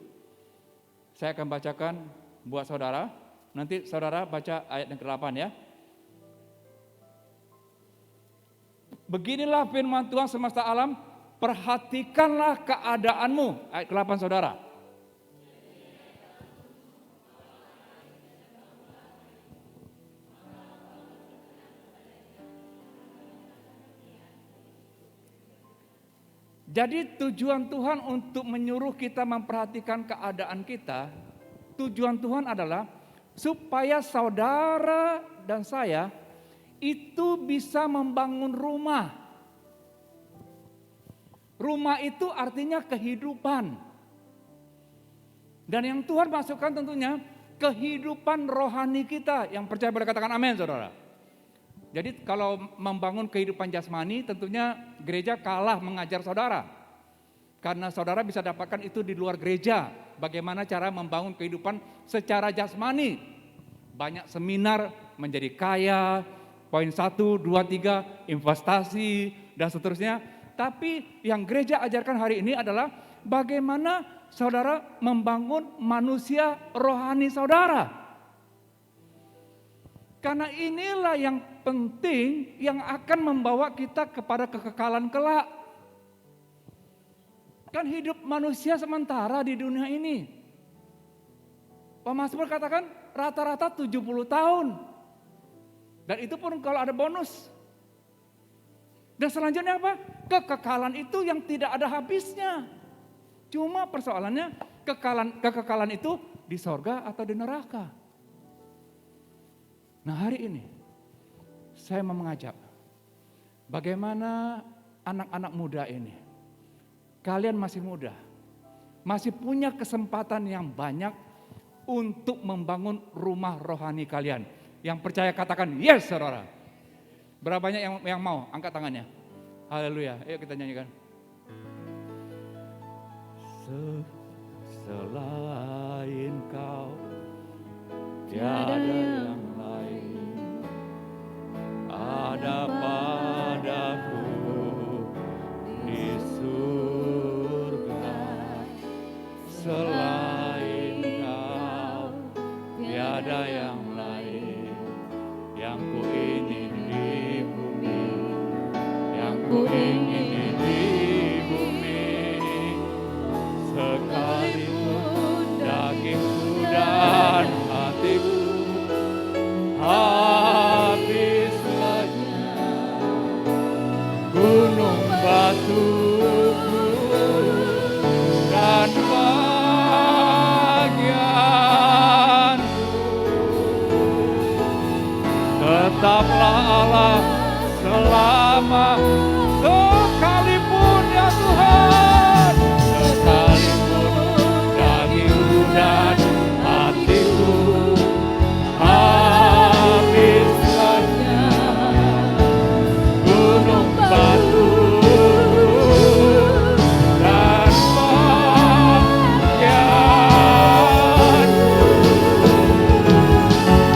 Saya akan bacakan buat saudara, nanti saudara baca ayat yang ke-8 ya. Beginilah firman Tuhan semesta alam, perhatikanlah keadaanmu. Ayat ke-8 saudara. Jadi tujuan Tuhan untuk menyuruh kita memperhatikan keadaan kita, tujuan Tuhan adalah supaya saudara dan saya itu bisa membangun rumah. Rumah itu artinya kehidupan. Dan yang Tuhan masukkan tentunya kehidupan rohani kita. Yang percaya boleh katakan amin, saudara. Jadi kalau membangun kehidupan jasmani tentunya gereja kalah mengajar saudara. Karena saudara bisa dapatkan itu di luar gereja. Bagaimana cara membangun kehidupan secara jasmani. Banyak seminar menjadi kaya, poin 1, 2, 3, investasi dan seterusnya. Tapi yang gereja ajarkan hari ini adalah bagaimana saudara membangun manusia rohani saudara. Karena inilah yang penting yang akan membawa kita kepada kekekalan kelak. Kan hidup manusia sementara di dunia ini. Pemazmur katakan rata-rata 70 tahun. Dan itu pun kalau ada bonus. Dan selanjutnya apa? Kekekalan itu yang tidak ada habisnya. Cuma persoalannya kekekalan itu di sorga atau di neraka. Nah hari ini saya mau mengajak bagaimana anak-anak muda ini. Kalian masih muda. masih punya kesempatan yang banyak untuk membangun rumah rohani kalian. Yang percaya katakan yes, saudara. Berapa banyak yang mau? Angkat tangannya. Haleluya. Ayo kita nyanyikan. Selain kau tiada yang lain, ada padaku di surga. Selain kau tiada yang lain, yang ku ingin di bumi, yang ku ingin di bumi. Sekalipun dagingku dan hatiku habis lenyap, gunung batuku dan bagianku, tetaplah Allah selama sekalipun ya Tuhan, sekalipun dagingku dan hatiku habis lenyap, gunung batu dan bagianku,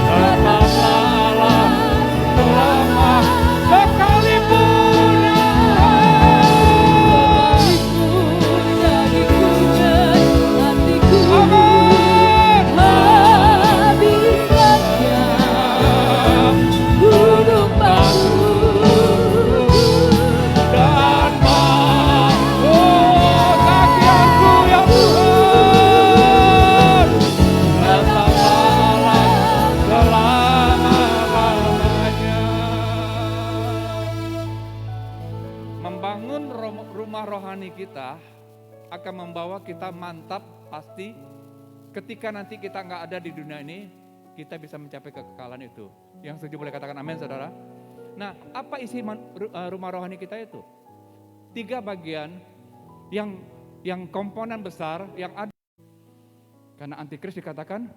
tetaplah Allah selama sekalipun ya membangun rumah rohani kita akan membawa kita mantap pasti ketika nanti kita nggak ada di dunia ini, kita bisa mencapai kekekalan itu. Yang setuju boleh katakan amin, saudara. Nah, apa isi rumah rohani kita itu? 3 bagian yang komponen besar yang ada. Karena antikris dikatakan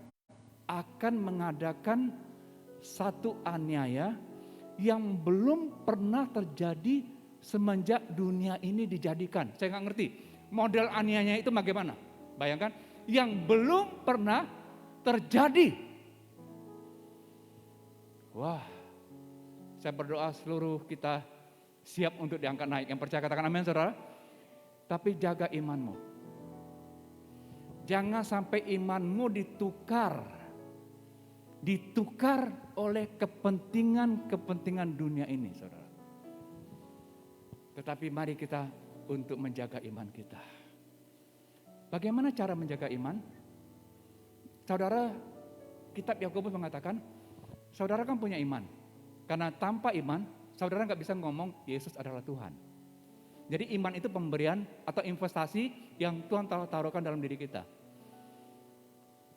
akan mengadakan satu aniaya yang belum pernah terjadi semenjak dunia ini dijadikan. Saya nggak ngerti model aniayanya itu bagaimana. Bayangkan, yang belum pernah terjadi. Wah, saya berdoa seluruh kita siap untuk diangkat naik. Yang percaya katakan amin, saudara. Tapi jaga imanmu. Jangan sampai imanmu ditukar oleh kepentingan dunia ini, saudara. Tetapi mari kita untuk menjaga iman kita. Bagaimana cara menjaga iman? Saudara, kitab Yakobus mengatakan, saudara kan punya iman. Karena tanpa iman, saudara nggak bisa ngomong Yesus adalah Tuhan. Jadi iman itu pemberian atau investasi yang Tuhan taruhkan dalam diri kita.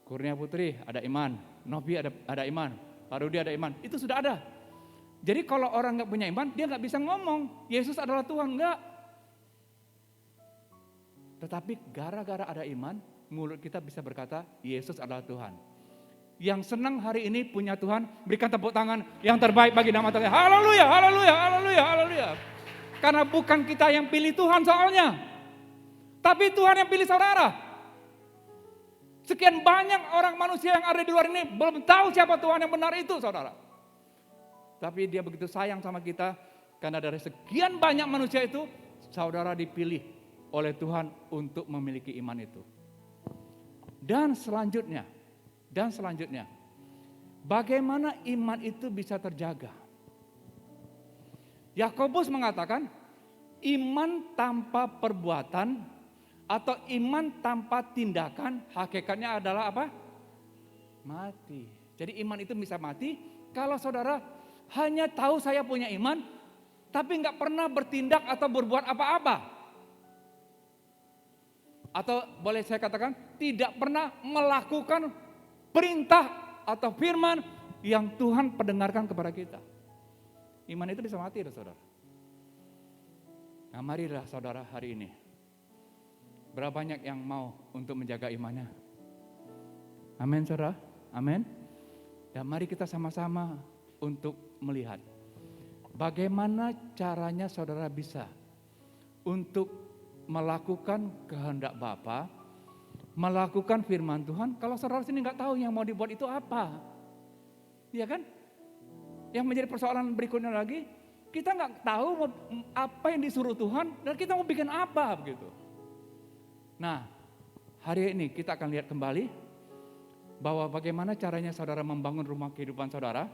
Kurnia Putri ada iman, Novi ada iman, Pak Rudi ada iman, itu sudah ada. Jadi kalau orang nggak punya iman, dia nggak bisa ngomong Yesus adalah Tuhan, enggak. Tetapi gara-gara ada iman, mulut kita bisa berkata Yesus adalah Tuhan. Yang senang hari ini punya Tuhan, berikan tepuk tangan yang terbaik bagi nama Tuhan. Haleluya, haleluya, haleluya, haleluya. Karena bukan kita yang pilih Tuhan soalnya, tapi Tuhan yang pilih saudara. Sekian banyak orang manusia yang ada di luar ini belum tahu siapa Tuhan yang benar itu, saudara. Tapi dia begitu sayang sama kita, karena dari sekian banyak manusia itu, saudara dipilih oleh Tuhan untuk memiliki iman itu. Dan selanjutnya, bagaimana iman itu bisa terjaga? Yakobus mengatakan, iman tanpa perbuatan atau iman tanpa tindakan, hakikatnya adalah apa? Mati. Jadi iman itu bisa mati kalau saudara hanya tahu saya punya iman, tapi nggak pernah bertindak atau berbuat apa-apa. Atau boleh saya katakan, tidak pernah melakukan perintah atau firman yang Tuhan pendengarkan kepada kita. Iman itu bisa mati, saudara. Nah, marilah saudara hari ini Berapa banyak yang mau untuk menjaga imannya? Amin, saudara. Amin. Dan mari kita sama-sama untuk melihat bagaimana caranya saudara bisa untuk melakukan kehendak Bapa, melakukan firman Tuhan. Kalau saudara sini nggak tahu yang mau dibuat itu apa, ya kan? Yang menjadi persoalan berikutnya lagi, kita nggak tahu apa yang disuruh Tuhan dan kita mau bikin apa begitu. Nah, hari ini kita akan lihat kembali bahwa bagaimana caranya saudara membangun rumah kehidupan saudara.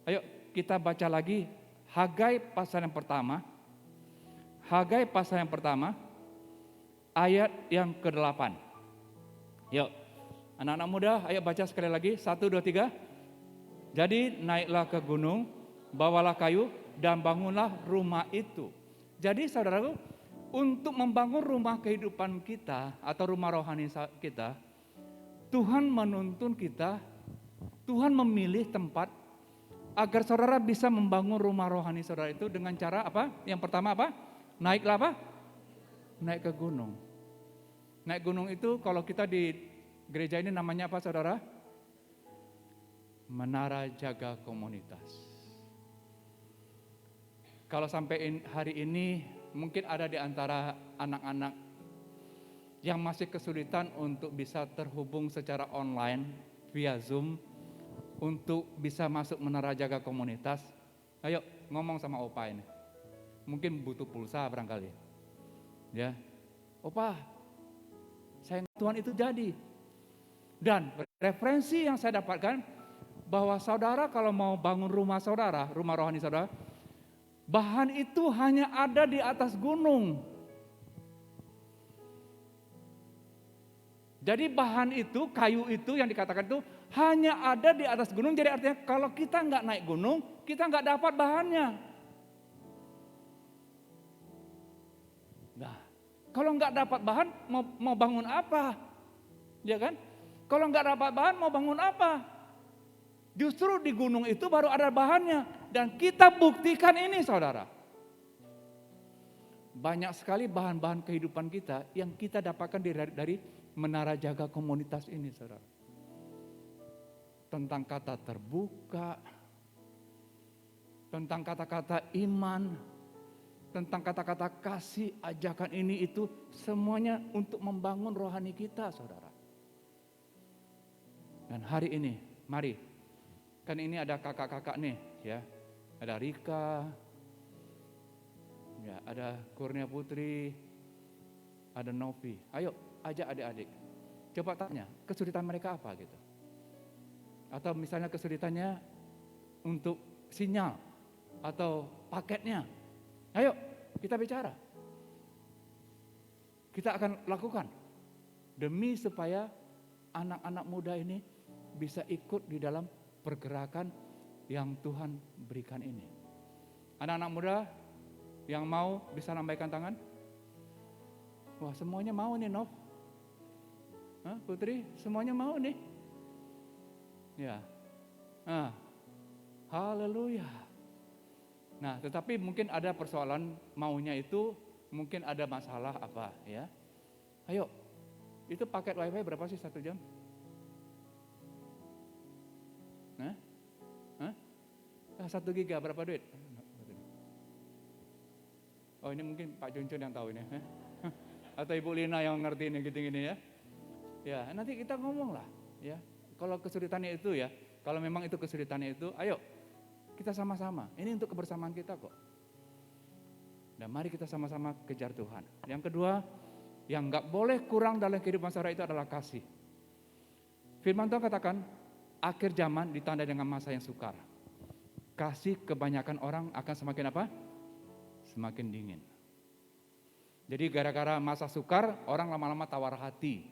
Ayo kita baca lagi Hagai pasal yang pertama. Hagai pasal yang pertama ayat yang ke-8. Yuk, anak-anak muda, ayo baca sekali lagi. 1, 2, 3. Jadi naiklah ke gunung, bawalah kayu dan bangunlah rumah itu. Jadi saudaraku, untuk membangun rumah kehidupan kita atau rumah rohani kita, Tuhan menuntun kita, Tuhan memilih tempat agar saudara bisa membangun rumah rohani saudara itu dengan cara apa? Yang pertama apa? Naiklah apa? Naik ke gunung. Naik gunung itu kalau kita di gereja ini namanya apa saudara? Menara jaga komunitas. Kalau sampai hari ini mungkin ada di antara anak-anak yang masih kesulitan untuk bisa terhubung secara online via Zoom untuk bisa masuk menara jaga komunitas. Ayo ngomong sama Opa ini. Mungkin butuh pulsa barangkali. Ya. Opa, sayang Tuhan itu jadi. Dan referensi yang saya dapatkan bahwa saudara kalau mau bangun rumah saudara, rumah rohani saudara, bahan itu hanya ada di atas gunung. Jadi bahan itu, kayu itu yang dikatakan itu hanya ada di atas gunung. Jadi artinya kalau kita nggak naik gunung, kita nggak dapat bahannya. Nah, kalau nggak dapat bahan, mau bangun apa? Ya kan? Kalau nggak dapat bahan, mau bangun apa? Justru di gunung itu baru ada bahannya. Dan kita buktikan ini saudara. Banyak sekali bahan-bahan kehidupan kita yang kita dapatkan dari menara jaga komunitas ini saudara. Tentang kata terbuka, tentang kata-kata iman, tentang kata-kata kasih, ajakan ini itu semuanya untuk membangun rohani kita saudara. Dan hari ini, mari, kan ini ada kakak-kakak nih ya. Ada Rika, ya, ada Kurnia Putri, ada Novi. Ayo ajak adik-adik. Coba tanya, kesulitan mereka apa gitu. Atau misalnya kesulitannya untuk sinyal atau paketnya. Ayo kita bicara. Kita akan lakukan demi supaya anak-anak muda ini bisa ikut di dalam pergerakan yang Tuhan berikan ini. Anak-anak muda yang mau bisa lambaikan tangan. Wah semuanya mau nih Nov. Hah, Putri semuanya mau nih. Ya. Haleluya. Nah tetapi mungkin ada persoalan maunya itu mungkin ada masalah apa ya. Ayo itu paket wifi berapa sih 1 jam? Nah? 1 giga berapa duit? Oh ini mungkin Pak Juncun yang tahu ini. Atau Ibu Lina yang ngerti ini gini-gini ya. Ya nanti kita ngomong lah ya. Kalau kesulitannya itu ya, kalau memang itu kesulitannya itu, ayo kita sama-sama. Ini untuk kebersamaan kita kok. Dan mari kita sama-sama kejar Tuhan. Yang kedua, yang gak boleh kurang dalam kehidupan saudara itu adalah kasih. Firman Tuhan katakan, akhir zaman ditandai dengan masa yang sukar. Kasih kebanyakan orang akan semakin apa? Semakin dingin. Jadi gara-gara masa sukar, orang lama-lama tawar hati.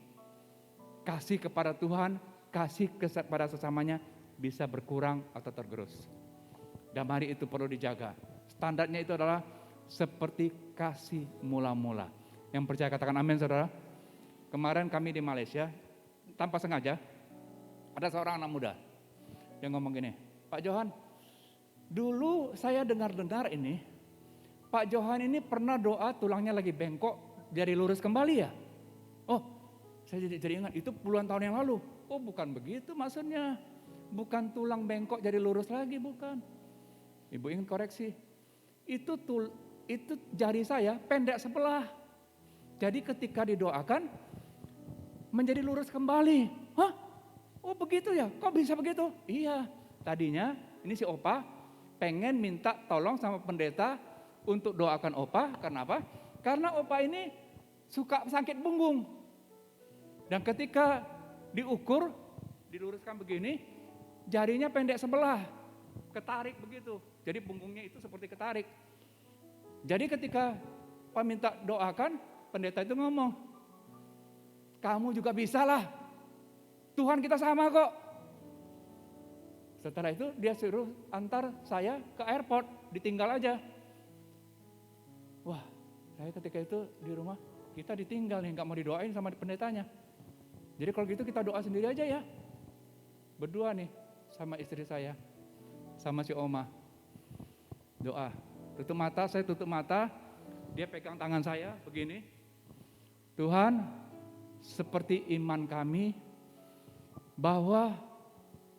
Kasih kepada Tuhan, kasih kepada sesamanya bisa berkurang atau tergerus. Dan mari itu perlu dijaga. Standarnya itu adalah seperti kasih mula-mula. Yang percaya katakan amin saudara. Kemarin kami di Malaysia, tanpa sengaja, ada seorang anak muda yang ngomong gini, Pak Johan, dulu saya dengar-dengar ini, Pak Johan ini pernah doa tulangnya lagi bengkok, jadi lurus kembali ya? Saya jadi ingat, itu puluhan tahun yang lalu. Oh bukan begitu maksudnya. Bukan tulang bengkok jadi lurus lagi, bukan. Ibu ingin koreksi. Itu jari saya pendek sebelah. Jadi ketika didoakan, menjadi lurus kembali. Hah? Oh begitu ya? Kok bisa begitu? Iya. Tadinya ini si Opa pengen minta tolong sama pendeta untuk doakan Opa. Kenapa? Karena Opa ini suka sakit punggung. Dan ketika diukur, diluruskan begini, jarinya pendek sebelah, ketarik begitu. Jadi punggungnya itu seperti ketarik. Jadi ketika Pak minta doakan, pendeta itu ngomong, kamu juga bisa lah, Tuhan kita sama kok. Setelah itu dia suruh antar saya ke airport, ditinggal aja. Wah, saya ketika itu di rumah, kita ditinggal nih, gak mau didoain sama pendetanya. Jadi kalau gitu kita doa sendiri aja ya. Berdua nih sama istri saya, sama si Oma. Doa, tutup mata, saya tutup mata, dia pegang tangan saya begini. Tuhan, seperti iman kami, bahwa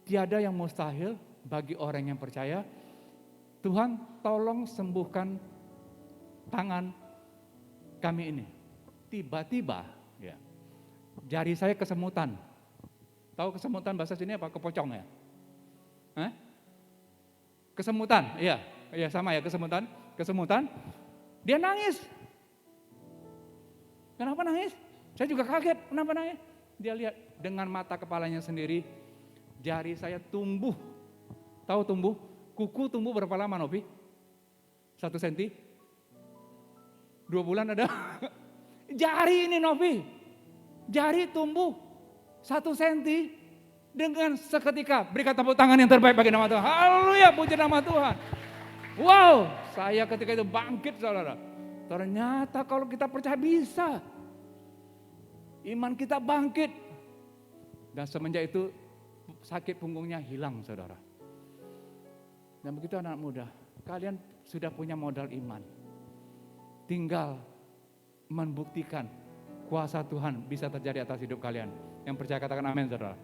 tiada yang mustahil bagi orang yang percaya. Tuhan tolong sembuhkan tangan kami ini. Tiba-tiba ya, jari saya kesemutan. Tahu kesemutan bahasa sini apa? Kepocong ya? Hah? Kesemutan, iya sama ya, kesemutan. Dia nangis. Kenapa nangis? Saya juga kaget, kenapa nangis? Dia lihat dengan mata kepalanya sendiri, jari saya tumbuh. Tahu tumbuh? Kuku tumbuh berapa lama, Novi? 1 senti? 2 bulan ada? Jari ini, Novi. Jari tumbuh 1 senti dengan seketika. Berikan tepuk tangan yang terbaik bagi nama Tuhan. Haleluya, puji nama Tuhan. Wow, saya ketika itu bangkit, saudara. Ternyata kalau kita percaya bisa. Iman kita bangkit. Dan semenjak itu sakit punggungnya hilang, saudara. Dan begitu anak muda, kalian sudah punya modal iman. Tinggal membuktikan kuasa Tuhan bisa terjadi atas hidup kalian. Yang percaya katakan amin, saudara.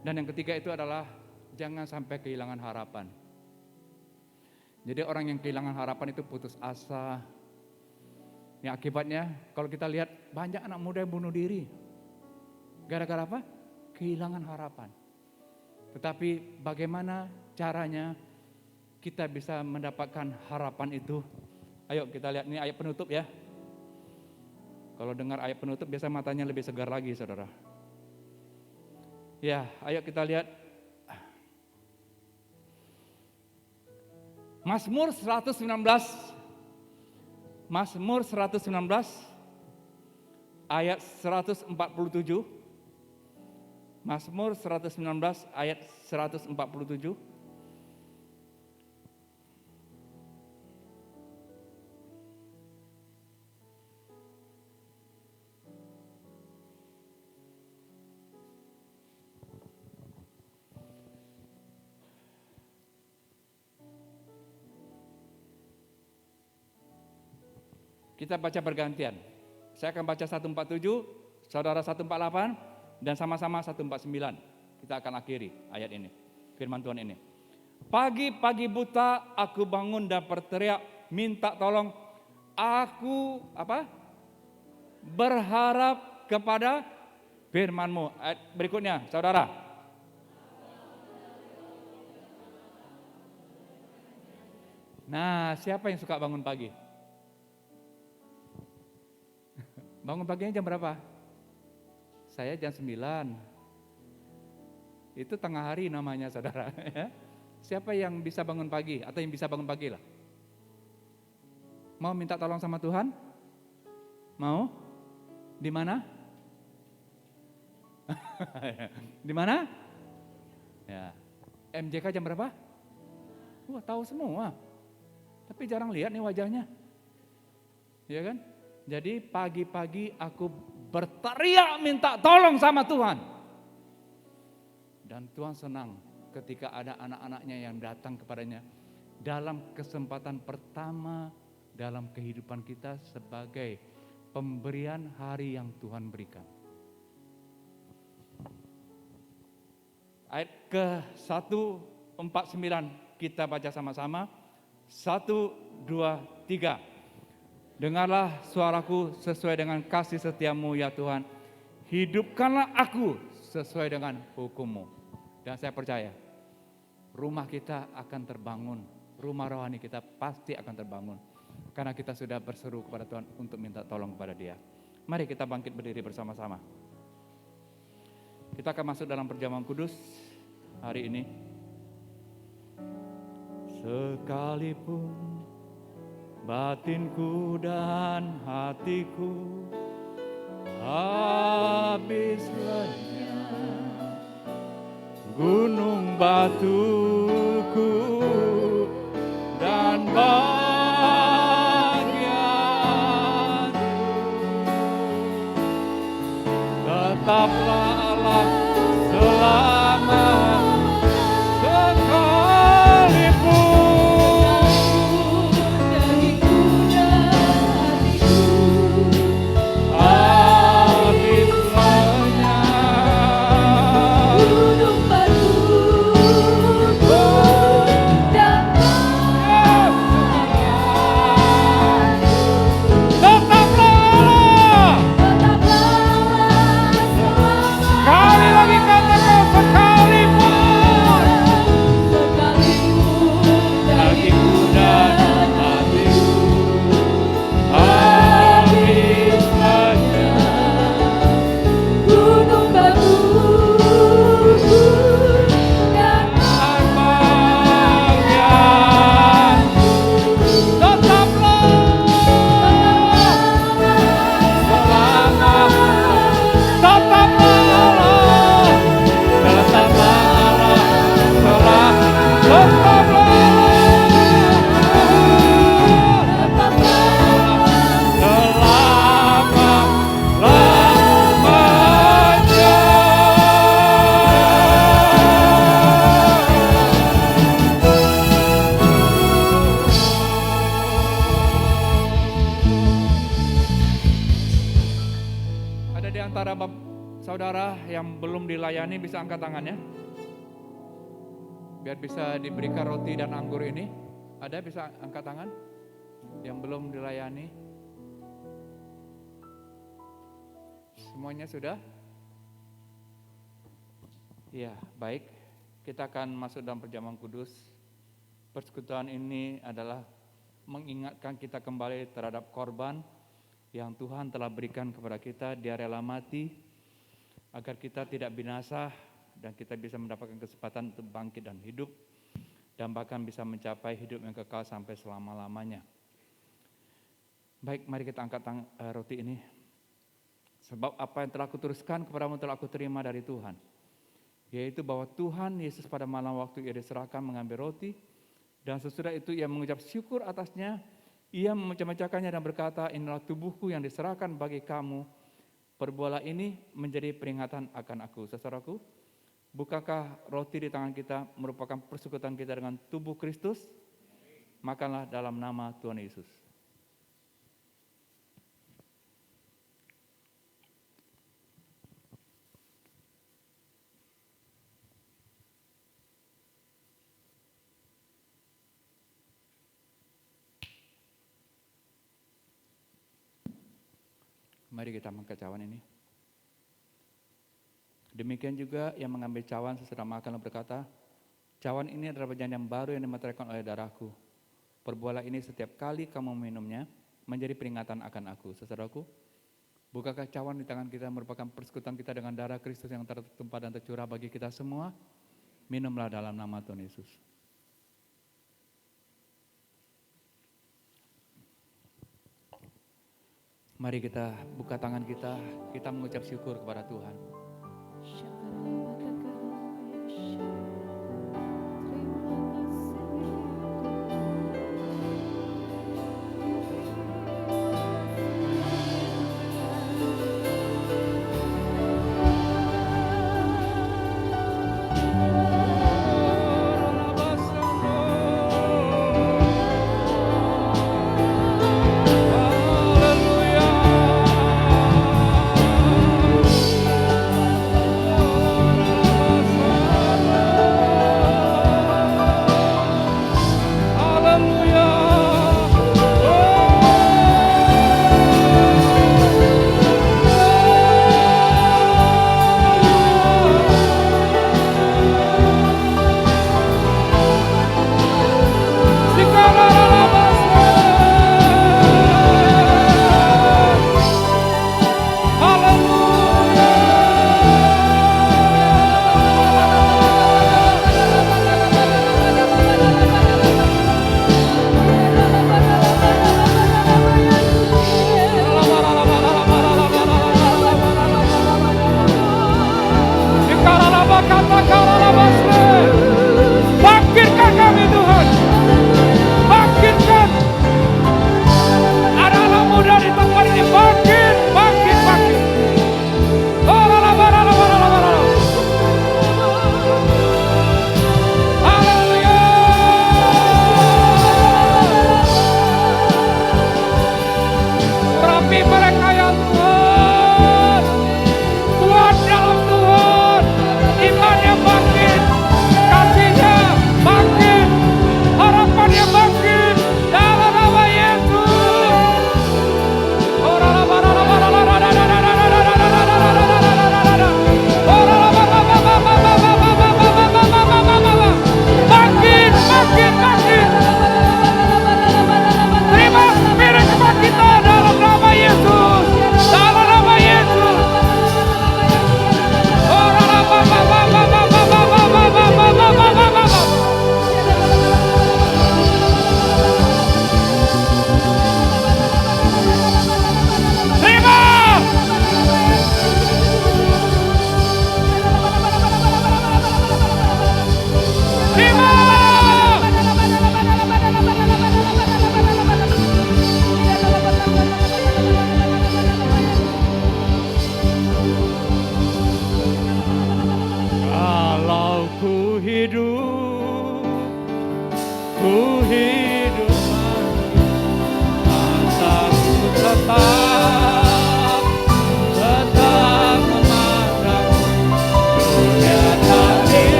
Dan yang ketiga itu adalah jangan sampai kehilangan harapan. Jadi orang yang kehilangan harapan itu putus asa. Yang akibatnya kalau kita lihat banyak anak muda yang bunuh diri. Gara-gara apa? Kehilangan harapan. Tetapi bagaimana caranya kita bisa mendapatkan harapan itu? Ayo kita lihat, ini ayat penutup ya. Kalau dengar ayat penutup biasa matanya lebih segar lagi, saudara. Ya, ayo kita lihat. Mazmur 119. Mazmur 119 ayat 147. Mazmur 119 ayat 147. Kita baca bergantian. Saya akan baca 147, saudara 148, dan sama-sama 149. Kita akan akhiri ayat ini, firman Tuhan ini. Pagi-pagi buta aku bangun dan berteriak, minta tolong. Aku berharap kepada firman-Mu. Ayat berikutnya, saudara. Nah, siapa yang suka bangun pagi? Bangun paginya jam berapa? Saya jam 9. Itu tengah hari namanya, saudara. Siapa yang bisa bangun pagi? Atau yang bisa bangun pagi lah? Mau minta tolong sama Tuhan? Mau? Di mana? Di mana? Ya. MJK jam berapa? Wah, tahu semua. Tapi jarang lihat nih wajahnya. Iya kan? Jadi pagi-pagi aku berteriak minta tolong sama Tuhan. Dan Tuhan senang ketika ada anak-anaknya yang datang kepadanya dalam kesempatan pertama dalam kehidupan kita sebagai pemberian hari yang Tuhan berikan. Ayat ke-149 kita baca sama-sama. 1, 2, 3. Dengarlah suaraku sesuai dengan kasih setiamu ya Tuhan. Hidupkanlah aku sesuai dengan hukum-Mu. Dan saya percaya rumah kita akan terbangun. Rumah rohani kita pasti akan terbangun. Karena kita sudah berseru kepada Tuhan untuk minta tolong kepada Dia. Mari kita bangkit berdiri bersama-sama. Kita akan masuk dalam perjamuan kudus hari ini. Sekalipun batinku dan hatiku habis lenyap, gunung batuku dan bahagiaku, tetaplah Allah selama saudara yang belum dilayani bisa angkat tangannya. Biar bisa diberikan roti dan anggur ini. Ada bisa angkat tangan? Yang belum dilayani. Semuanya sudah? Ya, baik. Kita akan masuk dalam perjamuan kudus. Persekutuan ini adalah mengingatkan kita kembali terhadap korban yang Tuhan telah berikan kepada kita. Dia rela mati agar kita tidak binasa dan kita bisa mendapatkan kesempatan untuk bangkit dan hidup dan bahkan bisa mencapai hidup yang kekal sampai selama-lamanya. Baik, mari kita angkat roti ini. Sebab apa yang telah kuteruskan kepadamu telah aku terima dari Tuhan, yaitu bahwa Tuhan Yesus pada malam waktu Ia diserahkan mengambil roti, dan sesudah itu Ia mengucap syukur atasnya, Ia memecah-mecahkannya dan berkata, inilah tubuhku yang diserahkan bagi kamu. Perbuatlah ini menjadi peringatan akan aku. Saudaraku, bukankah roti di tangan kita merupakan persekutuan kita dengan tubuh Kristus? Makanlah dalam nama Tuhan Yesus. Mari kita mengangkat cawan ini. Demikian juga yang mengambil cawan sesudah makan dan berkata, cawan ini adalah perjanjian baru yang dimeteraikan oleh darahku. Perbuatlah ini setiap kali kamu minumnya, menjadi peringatan akan aku. Saudaraku, bukankah cawan di tangan kita merupakan persekutuan kita dengan darah Kristus yang tertumpah dan tercurah bagi kita semua? Minumlah dalam nama Tuhan Yesus. Mari kita buka tangan kita mengucap syukur kepada Tuhan.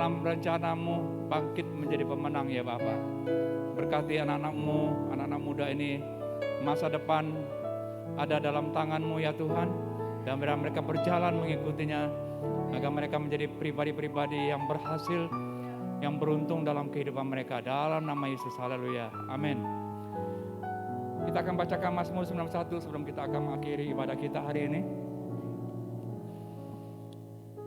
dalam rencanamu bangkit menjadi pemenang ya Bapa. Berkati anak-anakmu, anak-anak muda ini, masa depan ada dalam tangan-Mu ya Tuhan. Dan biar mereka berjalan mengikutinya, agar mereka menjadi pribadi-pribadi yang berhasil, yang beruntung dalam kehidupan mereka. Dalam nama Yesus, haleluya, amin. Kita akan bacakan Mazmur 91 sebelum kita akan mengakhiri ibadah kita hari ini.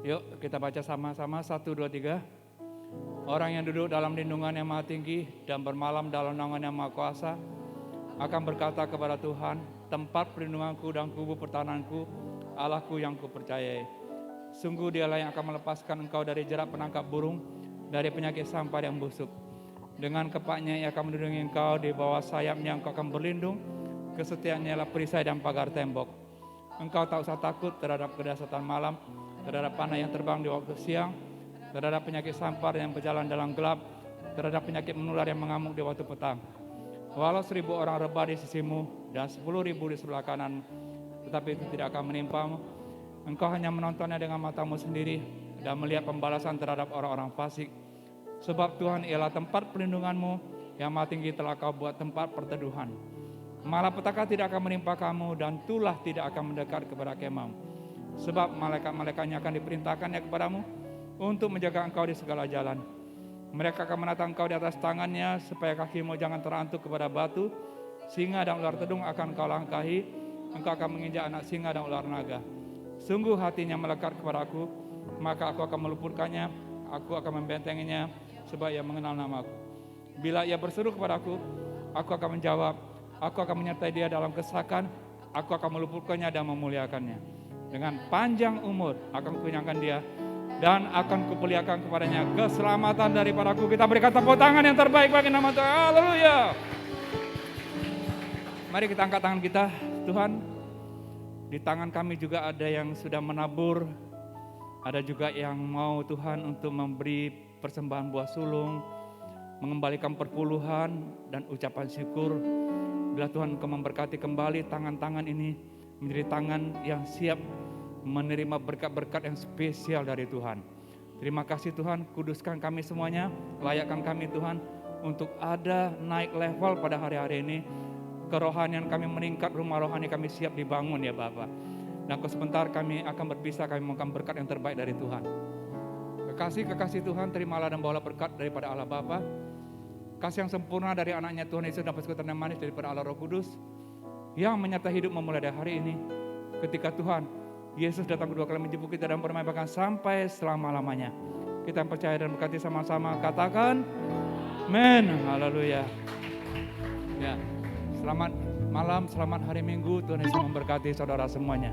Yuk kita baca sama-sama, 1, 2, 3. Orang yang duduk dalam lindungan yang maha tinggi dan bermalam dalam naungan yang maha kuasa akan berkata kepada Tuhan, tempat perlindunganku dan kubu pertahananku, Allahku yang kupercayai. Sungguh dialah yang akan melepaskan engkau dari jerat penangkap burung, dari penyakit sampar yang busuk. Dengan kepaknya ia akan melindungi engkau, di bawah sayapnya engkau akan berlindung, kesetiaannya ialah perisai dan pagar tembok. Engkau tak usah takut terhadap kedahsyatan malam, terhadap panah yang terbang di waktu siang, terhadap penyakit sampar yang berjalan dalam gelap, terhadap penyakit menular yang mengamuk di waktu petang. Walau 1000 orang rebah di sisimu dan 10.000 di sebelah kanan, tetapi itu tidak akan menimpamu. Engkau hanya menontonnya dengan matamu sendiri dan melihat pembalasan terhadap orang-orang fasik. Sebab Tuhan ialah tempat perlindunganmu, yang maha tinggi telah kau buat tempat perteduhan. Malapetaka tidak akan menimpa kamu dan tulah tidak akan mendekat kepada kemahmu. Sebab malaikat-malaikatnya akan diperintahkannya kepadamu untuk menjaga engkau di segala jalan. Mereka akan menatang engkau di atas tangannya supaya kakimu jangan terantuk kepada batu. Singa dan ular tedung akan kau langkahi, engkau akan menginjak anak singa dan ular naga. Sungguh hatinya melekat kepadaku, maka aku akan meluputkannya, aku akan membentenginya sebab ia mengenal namaku. Bila ia berseru kepadaku, aku akan menjawab, aku akan menyertai dia dalam kesakan, aku akan meluputkannya dan memuliakannya. Dengan panjang umur akan kukenyangkan dia dan akan kuperlihatkan kepadanya keselamatan daripadaku. Kita berikan tepuk tangan yang terbaik bagi nama Tuhan. Haleluya. Mari kita angkat tangan kita. Tuhan, di tangan kami juga ada yang sudah menabur, ada juga yang mau Tuhan untuk memberi persembahan buah sulung, mengembalikan perpuluhan dan ucapan syukur. Bila Tuhan Engkau memberkati kembali tangan-tangan ini menjadi tangan yang siap menerima berkat-berkat yang spesial dari Tuhan. Terima kasih Tuhan, kuduskan kami semuanya, layakkan kami Tuhan untuk ada naik level pada hari-hari ini. Kerohanian kami meningkat, rumah rohani kami siap dibangun ya Bapa. Dan sebentar kami akan berpisah, kami mohon berkat yang terbaik dari Tuhan. Kekasih Tuhan, terimalah dan bawalah berkat daripada Allah Bapa, kasih yang sempurna dari anaknya Tuhan Yesus dan persekutuan yang manis daripada Allah Roh Kudus, yang menyertai hidup memulai dari hari ini, ketika Tuhan Yesus datang kedua kali menjemput kita dan bermain sampai selama-lamanya. Kita percaya dan berkati sama-sama, katakan amin, haleluya. Ya, selamat malam, selamat hari Minggu, Tuhan Yesus memberkati saudara semuanya.